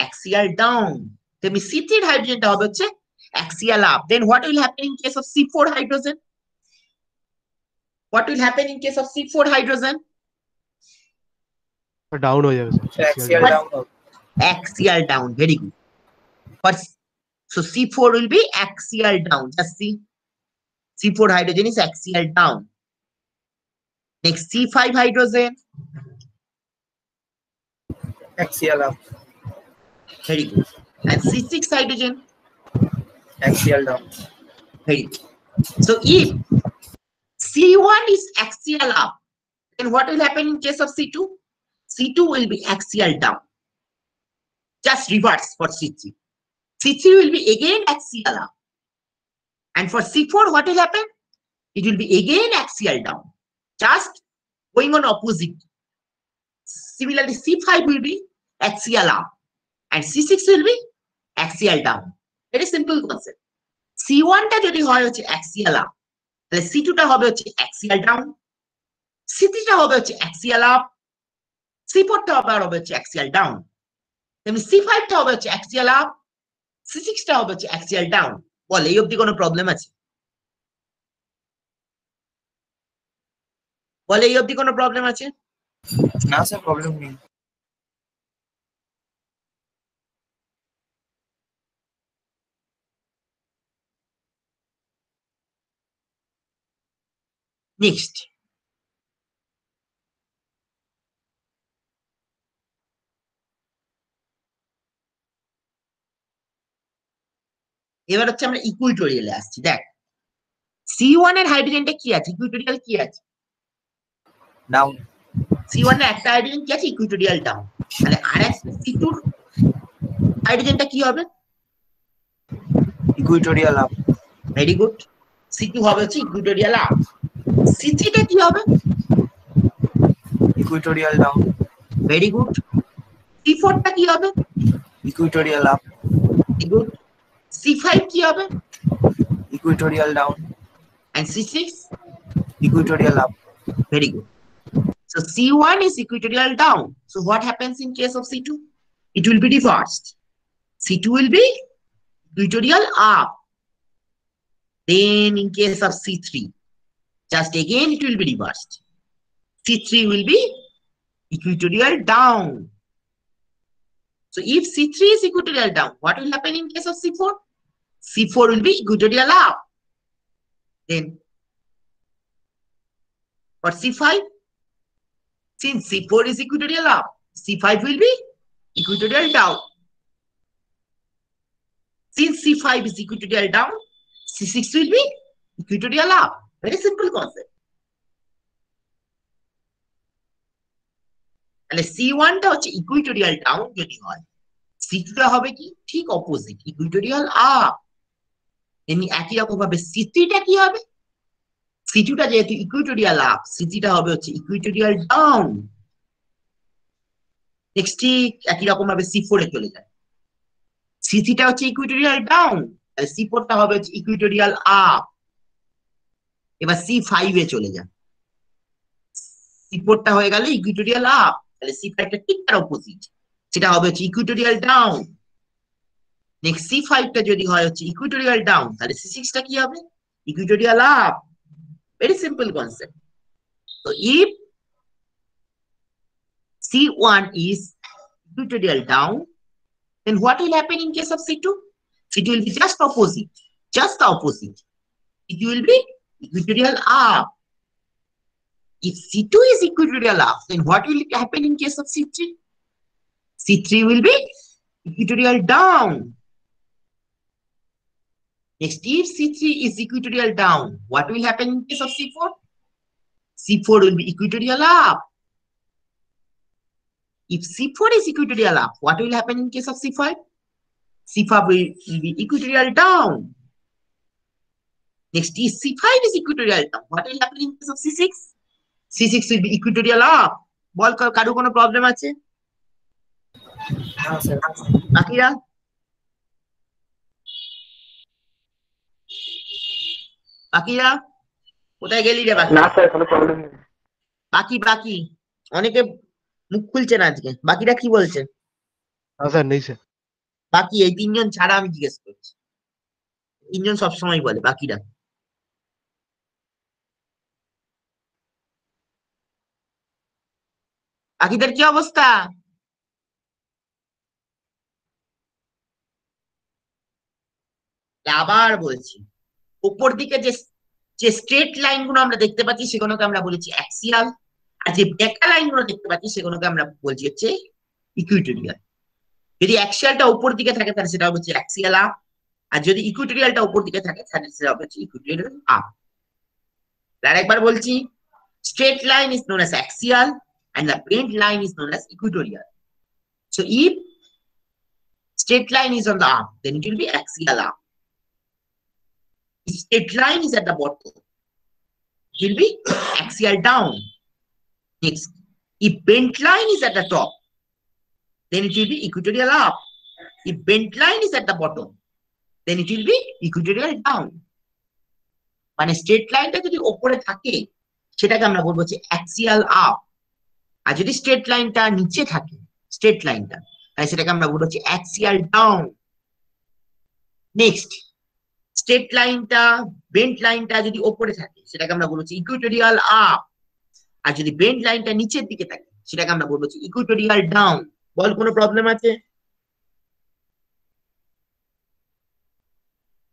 অ্যাক্সিয়াল ডাউন, তুমি C3 এর হাইড্রোজেনটা হবে হচ্ছে axial up. Then what will happen in case of C4 hydrogen? What will happen in case of C4 hydrogen? Down হয়ে যাবে স্যার। Axial down হবে। Axial down. Very good. But so C4 will be axial down. Just see C4 hydrogen is axial down. Next, C5 hydrogen. Axial up. Very good. And C6 hydrogen. Axial down. Very good. So if C1 is axial up, then what will happen in case of C2? C2 will be axial down. Just reverse for C3. C3 will be again axial up. And for C4, what will happen? It will be again axial down. Just going on opposite. Similarly, C5 will be axial up. And C6 will be axial down. Very simple concept. C1 টা যদি হয় হচ্ছে axial up, তাহলে C2 টা হবে হচ্ছে axial down, C3 টা হবে হচ্ছে axial up, C4 টা আবার হবে হচ্ছে axial down, তেমনি C5 টা হবে হচ্ছে axial up, C6 টা হবে হচ্ছে axial down. বল এই অবধি কোনো প্রবলেম আছে? বলে এই অবধি কোনো প্রবলেম আছে? না স্যার, প্রবলেম নেই। নেক্সট, এবার হচ্ছে আমরা ইকুইটোরিয়ালে আসছি। দেখ C1 এর হাইড্রোজেনটা কি আছে? ইকুইটোরিয়াল কি আছে? ডাউন। C1 এর একটা হাইড্রোজেন কি আছে? Equatorial down. তাহলে আরেক C2 হাইড্রোজেনটা কি হবে? Equatorial up. Very good. C2 হবে হচ্ছে ইকুইটোরিয়াল আপ। C3 টা কি হবে? Equatorial down. Very good. C4 টা কি হবে? Equatorial up. Very good. C5 কি হবে? Equatorial down. And C6? Equatorial up. Very good. So C1 is equatorial down. So what happens in case of C2? It will be reversed. C2 will be equatorial up. Then in case of C3, just again it will be reversed. C3 will be equatorial down. So if C3 is equatorial down, what will happen in case of C4? C4 will be equatorial up. Then for C5, since C4 is equatorial up, C5 will be equatorial down. Since C5 is equatorial down, C6 will be equatorial up. Very simple concept. তাহলে C1 টা হচ্ছে equatorial down যদি হয়, C2 টা হবে কি? ঠিক opposite, equatorial up. এমনি একই রকম ভাবে C3 টা কি হবে? C2 টা যেহেতু ইকুইটোরিয়াল আপ, C3 টা হবে হচ্ছে ইকুইটোরিয়াল ডাউন। নেক্সট ঠিক একই রকম ভাবে C4 এ চলে যায়। C3 টা হচ্ছে ইকুইটোরিয়াল ডাউন, তাহলে C4 টা হবে হচ্ছে ইকুইটোরিয়াল আপ। এবার C5 এ চলে যায়। C4 টা হয়ে গেল ইকুইটোরিয়াল আপ, তাহলে C5 টা ঠিক তার অপোজিট, সেটা হবে হচ্ছে ইকুইটোরিয়াল ডাউন। নেক্সট C5 টা যদি হয় হচ্ছে ইকুইটোরিয়াল ডাউন, তাহলে C6 টা কি হবে? Equatorial up. Very simple concept. So if C1 is equatorial down, then what will happen in case of C2? It will be just opposite, just the opposite. It will be equatorial up. If C2 is equatorial up, then what will happen in case of C3? C3 will be equatorial down. Next, if C3 is equatorial down, what will happen in case of C4? C4 will be equatorial up. If C4 is equatorial up, what will happen in case of C5? C5 will be equatorial down. Next, if C5 is equatorial down, what will happen in case of C6? C6 will be equatorial up. বল কারো কোনো problem আছে? না sir. বাকিরা? বাকিরা কোথায় গেলি রে? বাকি না স্যার, কোনো প্রবলেম নেই। বাকি বাকি অনেকে মুখ খুলছে না আজকে। বাকিরা কি বলছে? না স্যার, নেই স্যার। বাকি এই তিনজন ছাড়া আমি জিজ্ঞেস করছি। তিনজন সবসময় বলে বাকিরা। বাকিদের কি অবস্থা? আবার বলছি, উপর দিকে যে যে স্ট্রেট লাইন গুলো আমরা দেখতে পাচ্ছি সেগুলোকে আমরা বলেছি অ্যাক্সিয়াল, আর যে বেঁকা লাইন গুলো দেখতে পাচ্ছি সেগুলোকে আমরা বলছি হচ্ছে ইকুইটোরিয়াল। যদি অ্যাক্সিয়ালটা উপর দিকে থাকে তাহলে সেটা হচ্ছে অ্যাক্সিয়াল আপ, আর যদি ইকুইটোরিয়ালটা উপর দিকে থাকে তাহলে সেটা হচ্ছে ইকুইটোরিয়াল আপ। আর একবার বলছি, straight line is known as axial and the bent line is known as equatorial. So if straight line is on the up, then it will be axial up. If straight line is at the bottom, it will be axial down. Next, if bent line is at the top, then it will be equatorial up. If bent line is at the bottom, then it will be equatorial down. মানে straight লাইনটা যদি উপরে থাকে সেটাকে আমরা বলবো যে axial up, আর যদি স্ট্রেট লাইনটা নিচে থাকে স্ট্রেট লাইনটা তাহলে সেটাকে আমরা বলবো যে অ্যাক্সিয়াল ডাউন। নেক্সট, স্ট্রেট লাইনটা বেন্ট লাইনটা যদি উপরে থাকে সেটাকে আমরা বলবো যে ইকুইটোরিয়াল আপ, আর যদি বেন্ট লাইনটা নিচের দিকে থাকে সেটাকে আমরা বলবো যে ইকুইটোরিয়াল ডাউন। বল কোনো প্রবলেম আছে?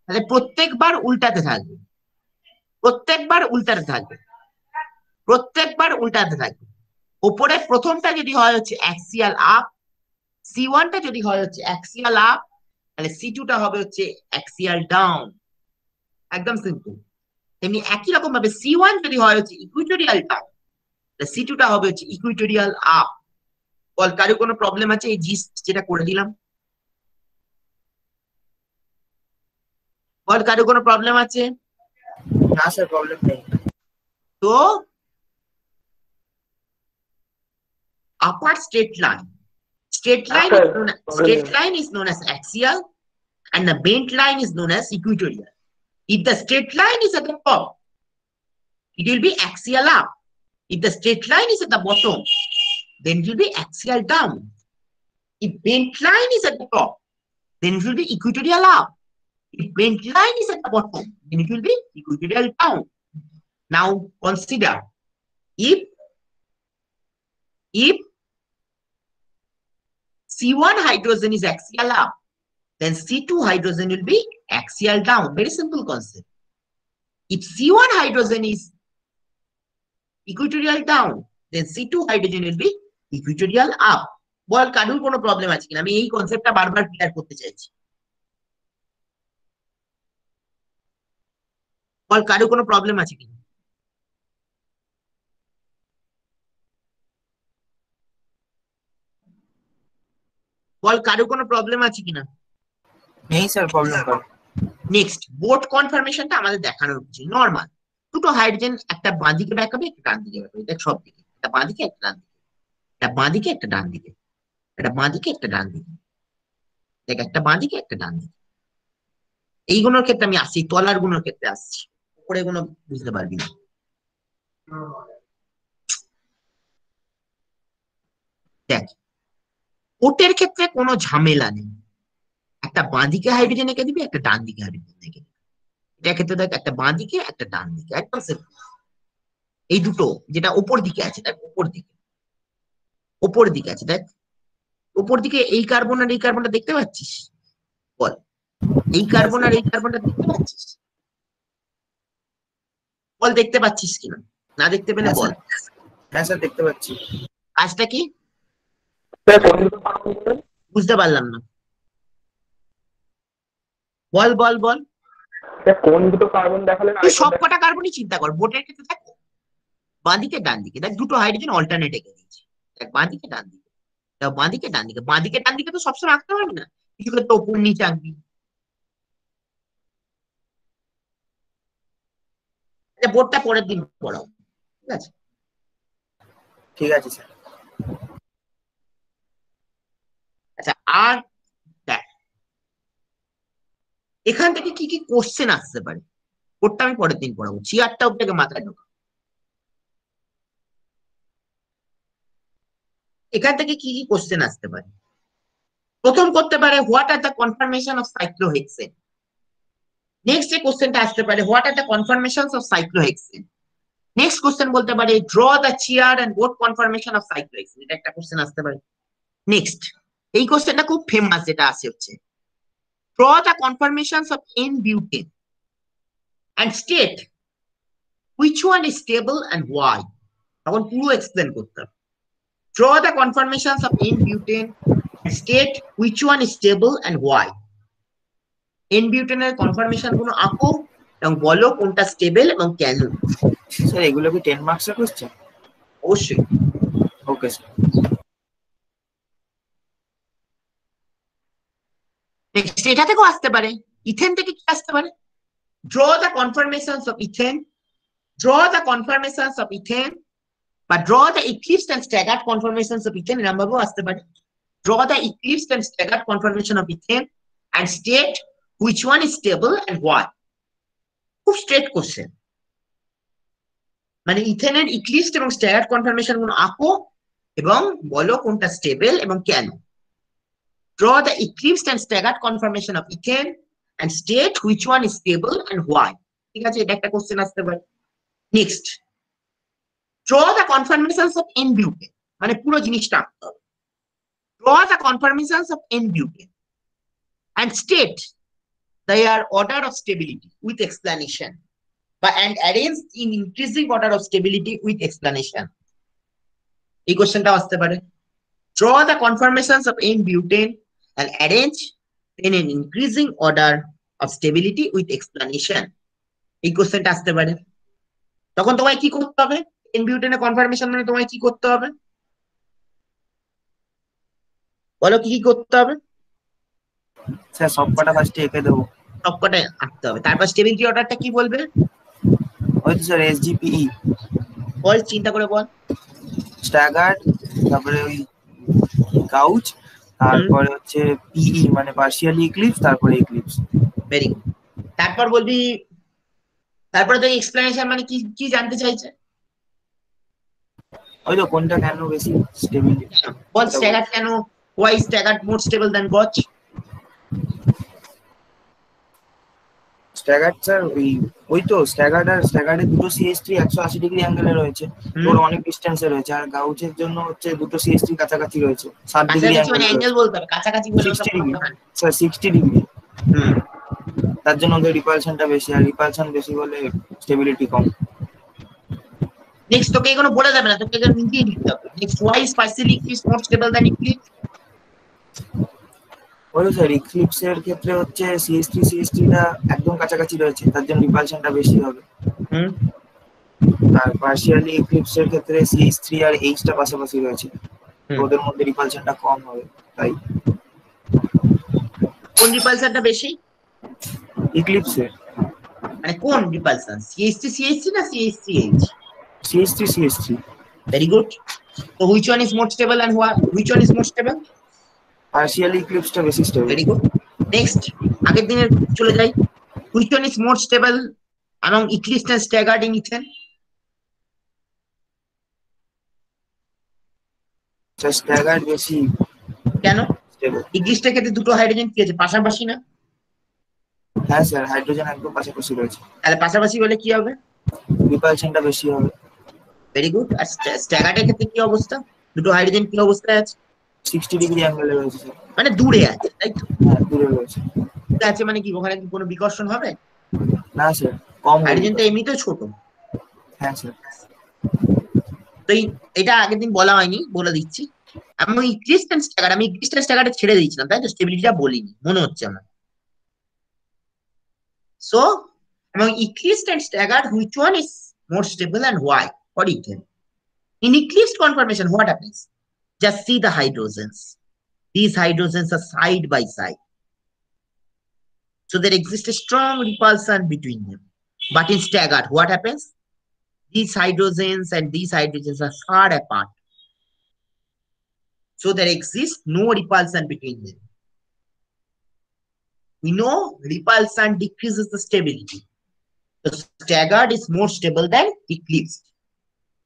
তাহলে প্রত্যেকবার উল্টাতে থাকবে, প্রত্যেকবার উল্টাতে থাকবে, প্রত্যেকবার উল্টাতে থাকবে। উপরে প্রথমটা যদি হয় হচ্ছে অ্যাক্সিয়াল আপ, C1টা যদি হয় হচ্ছে অ্যাক্সিয়াল আপ, তাহলে C2টা হবে হচ্ছে অ্যাক্সিয়াল ডাউন। একদম সিম্পল। তেমনি একই রকম ভাবে C1 যদি হয় হচ্ছে ইকুইটোরিয়াল ডাউন, তাহলে C2টা হবে হচ্ছে ইকুইটোরিয়াল আপ। বল কারো কোনো প্রবলেম আছে এই জিস্ট যেটা করে দিলাম? বল কারো কোনো প্রবলেম আছে? না স্যার, প্রবলেম নেই। তো upper straight line is known as axial and the bent line is known as equatorial. If the straight line is at the top, it will be axial up. If the straight line is at the bottom, then it will be axial down. If bent line is at the top, then it will be equatorial up. If bent line is at the bottom, then it will be equatorial down. Now consider, if C1 hydrogen is axial up, then C2 hydrogen will be axial down. Very simple concept. If C1 hydrogen is equatorial down, then C2 hydrogen will be equatorial up. বল কারুর কোনো problem আছে কিনা? আমি এই কনসেপ্টটা বারবার clear করতে চাইছি। বল কারুর কোনো প্রবলেম আছে কিনা? বল কারো কোনো প্রবলেম আছে কিনা? নেই স্যার, প্রবলেম করে। নেক্সট, বোট কনফার্মেশনটা আমাদের দেখানোর উচিত নরমাল। দুটো হাইড্রোজেন একটা বাঁ দিকে বেঁকাবে, একটা ডান দিকে বেঁকাবে। দেখ সব দিকে, একটা বাঁ দিকে একটা ডান দিকে, একটা বাঁ দিকে একটা ডান দিকে, একটা বাঁ দিকে একটা ডান দিকে, দেখ একটা বাঁ দিকে একটা ডান দিকে। এইগুলোর ক্ষেত্রে আমি আসছি, তলার গুলোর ক্ষেত্রে আসছি, উপরে গুলো বুঝতে পারবি না। দেখ বোটের ক্ষেত্রে কোনো ঝামেলা নেই, একটা বাঁ দিকে হাইড্রোজেন এঁকে দিবি, একটা ডান দিকে হাইড্রোজেন এঁকে দিবি। এটা ক্ষেত্রে দেখ একটা বাঁ দিকে একটা ডান দিকে, একদম সিম্পল। এই দুটো যেটা উপর দিকে আছে, দেখ উপর দিকে, উপর দিকে আছে, দেখ উপর দিকে এই কার্বন আর এই কার্বনটা দেখতে পাচ্ছিস? বল এই কার্বন আর এই কার্বনটা দেখতে পাচ্ছিস? বল দেখতে পাচ্ছিস কিনা? না দেখতে পেলে বল। হ্যাঁ স্যার, দেখতে পাচ্ছি। কাজটা কি স্যার কোন দুটো কার্বন বললেন? বুঝতে পারলাম না, বল বল বল। স্যার কোন দুটো কার্বন দেখালেন? তুই সব কটা কার্বনই চিন্তা কর, বোটের ক্ষেত্রে দেখো বাঁ দিকে ডান দিকে, দেখ দুটো হাইড্রোজেন অল্টারনেট এঁকে দিয়েছে, দেখ বাঁ দিকে ডান দিকে, দেখ বাঁ দিকে ডান দিকে। বাঁ দিকে ডান দিকে তো সবসময় আঁকতে পারবি না, কিছু ক্ষেত্রে উপর নিচে আঁকবি। বোর্ডটা পরের দিন পড়াও, ঠিক আছে? ঠিক আছে স্যার। আচ্ছা, আর দেখ এখান থেকে কি কি কোশ্চেন আসতে পারে, ওটা আমি পরের দিন পড়াবো। চেয়ারটা ওটাকে মাথায় ঢোকা। এখান থেকে কি কি কোশ্চেন আসতে পারে? প্রথম করতে পারে what are the conformation of cyclohexane. Next যে কোশ্চেনটা আসতে পারে what are the conformations of cyclohexane. Next question বলতে পারে draw the chair and boat conformation of cyclohexane, এটা একটা কোশ্চেন আসতে পারে। নেক্সট এই কোশ্চেনটা খুব ফেমাস, যেটা আসে হচ্ছে draw the conformations of N-butane and state which one is stable and why? তখন পুরো এক্সপ্লেন করতে হবে। Draw the conformations of N-butane and state which one is stable and why. N-butane এর কনফরমেশন গুলো আঁকো এবং বলো কোনটা স্টেবল এবং কেন। স্যার এগুলো কি 10 মার্কসের কোশ্চেন? অবশ্যই। Okay sir. নেক্সট এটা থেকেও আসতে পারে, ইথেন থেকে কি আসতে পারে? Draw the conformations of ethane, draw the conformations of ethane, বা draw the eclipsed and staggered conformations of ethane এরকম ভাবেও আসতে পারে। Draw the eclipsed and staggered conformation of ethane and state which one is stable and why. খুব straight question, মানে ইথেনের ইক্লিপসড এবং staggered confirmation গুলো আঁকো এবং বলো কোনটা স্টেবল এবং কেন। Draw the eclipsed and staggered conformation of ethane and state which one is stable and why. ঠিক আছে, এটা একটা কোশ্চেন আসতে পারে। Next, draw the conformations of N-butane, মানে পুরো জিনিসটা আঁকতে হবে। Draw the conformations of N-butane and state their order of stability with explanation, and arrange in increasing order of stability with explanation. এই কোশ্চেনটা আসতে পারে। Draw the conformations of N-butane and arrange in an increasing order of stability with explanation. এই কোশ্চেনটা আসতে পারে। তখন তোমায় কি করতে হবে? N-butane এর কনফার্মেশন মানে তোমায় কি করতে হবে? বলো কি কি করতে হবে? স্যার সবকটা ফার্স্টে এঁকে দেবো। সবকটাই আঁকতে হবে, তারপর স্টেবিলিটি অর্ডারটা কি বলবে? ওই তো স্যার SGPE, বল, চিন্তা করে বল। স্ট্যাগার্ড, তারপরে ওই কাউচ, তারপরে হচ্ছে PE মানে পার্শিয়ালি ইক্লিপস, তারপরে ইক্লিপস। Very good. তারপর বলবি, তারপরে তো এক্সপ্লেনেশন মানে কি কি জানতে চাইছে? ওই তো কোনটা কেন বেশি স্টেবল। বল স্ট্যাগার্ড কেন, why is staggered more stable than gauge? Staggered sir ওই তো স্ট্যাগার্ডের দুটো CH3 180 ডিগ্রি অ্যাঙ্গেলে রয়েছে, ওর অনেক ডিসটেন্সে রয়েছে, আর গাউচের জন্য হচ্ছে দুটো CH3 কাছাকাছি রয়েছে 60 ডিগ্রি কাছাকাছি মানে অ্যাঙ্গেল বলতে হবে, কাছাকাছি বলে 60 ডিগ্রি স্যার, 60 ডিগ্রি। তার জন্য ওদের রিপালশনটা বেশি, আর রিপালশন বেশি বলে স্টেবিলিটি কম। নেক্সট তোকে এগুলো বলে যাবে না, তোকে এগুলো নিজেই লিখতে হবে। Next, why is partially eclipse more stable than eclipse? ওই স্যার ইক্লিপসের ক্ষেত্রে হচ্ছে CH3 টা একদম কাছাকাছি রয়েছে, তার জন্য রিপালশনটা বেশি হবে। আর পার্শিয়ালি ইক্লিপসের ক্ষেত্রে CH3 আর H টা পাশাপাশি রয়েছে, ওদের মধ্যে রিপালশনটা কম হবে। তাই কোন রিপালশনটা বেশি? ইক্লিপসের। মানে কোন রিপালশন, CH3 না CH3H? CH3 very good. তো which one is more stable and why? Which one is more stable? Partially ইক্লিপসটা বেশি স্টেবল। Very good. নেক্সট, আগের দিনে চলে যাই। which one is more stable among eclipsed and staggered in ethane? Staggered বেশি। কেন? Stable. eclipsed ক্ষেত্রে দুটো হাইড্রোজেন কি আছে, পাশাপাশি না? হ্যাঁ স্যার, হাইড্রোজেন একদম পাশাপাশি রয়েছে, তাহলে পাশাপাশি হলে কি হবে? রিপালশনটা বেশি হবে। Very good. আর স্ট্যাগার্ডের ক্ষেত্রে কি অবস্থা? দুটো হাইড্রোজেন কি অবস্থায় আছে? 60 ডিগ্রি অ্যাঙ্গেলে রয়েছে স্যার। মানে দূরে আছে, তাই তো? হ্যাঁ, দূরে রয়েছে। দূরে আছে মানে কি, ওখানে কি কোনো বিকর্ষণ হবে? না স্যার, কম। হাইড্রোজেনটা এমনিতেও ছোট। হ্যাঁ স্যার। তো এটা আগের দিন বলা হয়নি, বলে দিচ্ছি। আমি ইক্লিপসড এন্ড স্ট্যাগার্ড ছেড়ে দিয়েছিলাম, তাই তো? স্টেবিলিটিটা বলিনি মনে হচ্ছে আমার। So, among eclipsed and staggered, which one is more stable and why? For ethane. In eclipsed conformation, what happens? Just see the hydrogens. These hydrogens are side by side. So there exists a strong repulsion between them. But in staggered, what happens? These hydrogens and these hydrogens are far apart. So there exists no repulsion between them. We know repulsion decreases the stability. So staggered is more stable than eclipsed.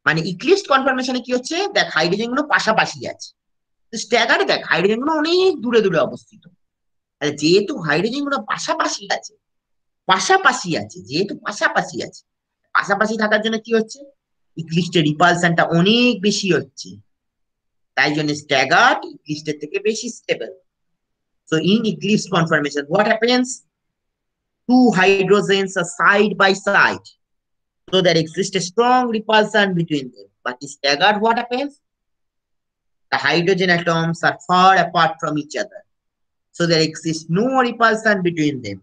মানে eclipsed conformation কি হচ্ছে, দেখ hydrogen গুলো পাশাপাশি আছে, স্ট্যাগার্ডে দেখ hydrogen গুলো অনেক দূরে দূরে অবস্থিত। যেহেতু হাইড্রোজেন গুলো পাশাপাশি আছে, যেহেতু পাশাপাশি আছে, পাশাপাশি থাকার জন্য কি হচ্ছে, eclipsed এর রিপালশনটা অনেক বেশি হচ্ছে, তাই জন্য স্ট্যাগার্ড eclipsed এর থেকে বেশি stable. So in eclipsed conformation, what happens? Two hydrogens are side by side. So there exists a strong repulsion between them. But staggered, what happens? The hydrogen atoms are far apart from each other. So there exists no repulsion between them.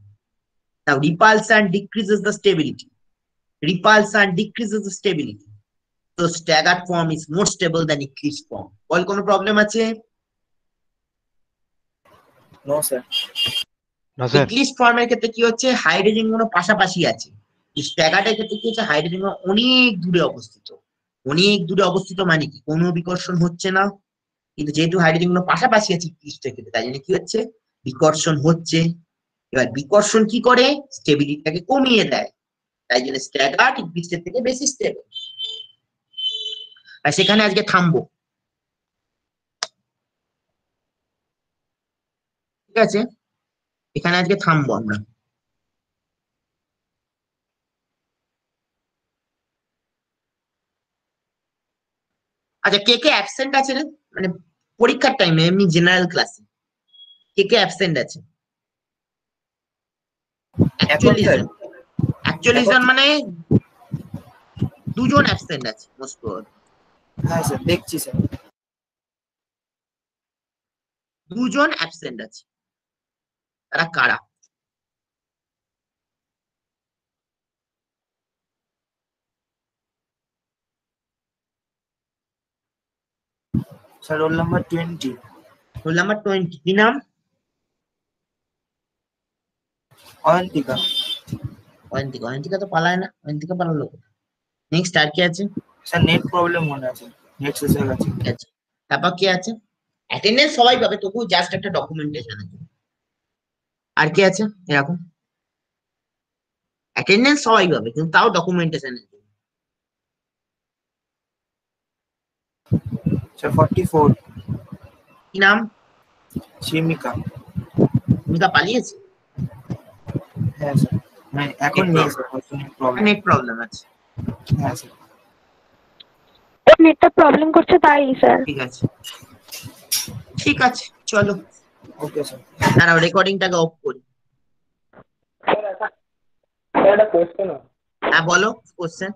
Now repulsion decreases the stability. Repulsion decreases the stability. So staggered form is more stable than eclipsed form. All কোনো problem আছে? No sir. না sir, eclipsed ফর্মের ক্ষেত্রে কি হচ্ছে, hydrogen গুলো পাশাপাশি আছে। স্ট্যাগার্ডের ক্ষেত্রে কি হচ্ছে, হাইড্রোজেন গুলো অনেক দূরে অবস্থিত। অনেক দূরে অবস্থিত মানে কি, কোনো বিকর্ষণ হচ্ছে না, কিন্তু যেহেতু হাইড্রোজেন গুলো পাশাপাশি আছে eclipsed ক্ষেত্রে, তাই জন্য কি হচ্ছে, বিকর্ষণ হচ্ছে। এবার বিকর্ষণ কি করে, স্টেবিলিটিটাকে কমিয়ে দেয়, তাই জন্য স্ট্যাগার্ড eclipsed থেকে বেশি স্টেবল। আর সেখানে আজকে থামবো, ঠিক আছে, এখানে আজকে থামবো আমরা। আচ্ছা, কে কে অ্যাবসেন্ট আছে রে, মানে পরীক্ষার টাইমে এমনি জেনারেল ক্লাসে কে কে অ্যাবসেন্ট আছে? অ্যাকচুয়ালি মানে দুজন অ্যাবসেন্ট আছে মোস্ট প্রবাবলি। হ্যাঁ স্যার, দেখছি স্যার। দুজন অ্যাবসেন্ট আছে, তারা কারা? Sir roll number 20। Roll number 20, কি নাম? অয়ন্তিকা। অয়ন্তিকা। অয়ন্তিকা তো পালায় না, অয়ন্তিকা পালালো। নেক্সট আর কি আছে? স্যার নেট প্রবলেম মনে আছে, নেট শেষ হয়ে গেছে। আচ্ছা, তারপর কি আছে? অ্যাটেন্ডেন্স সবাই পাবে, তবু জাস্ট একটা ডকুমেন্টেশন আছে। আর কি আছে এরকম? অ্যাটেন্ডেন্স সবাই পাবে, কিন্তু তাও ডকুমেন্টেশন আছে। স্যার 44। কি নাম? শিমিকা। ভূমিকা পালিয়েছে? হ্যাঁ স্যার, মানে এখন নেই sir, net problem. Net problem আছে। হ্যাঁ স্যার। নেটটা প্রবলেম করছে তাই স্যার। ঠিক আছে, ঠিক আছে, চলো। Okay sir. দাঁড়াও, রেকর্ডিংটাকে অফ করি। একটা কোয়েশ্চেন। হ্যাঁ বলো কোশ্চেন।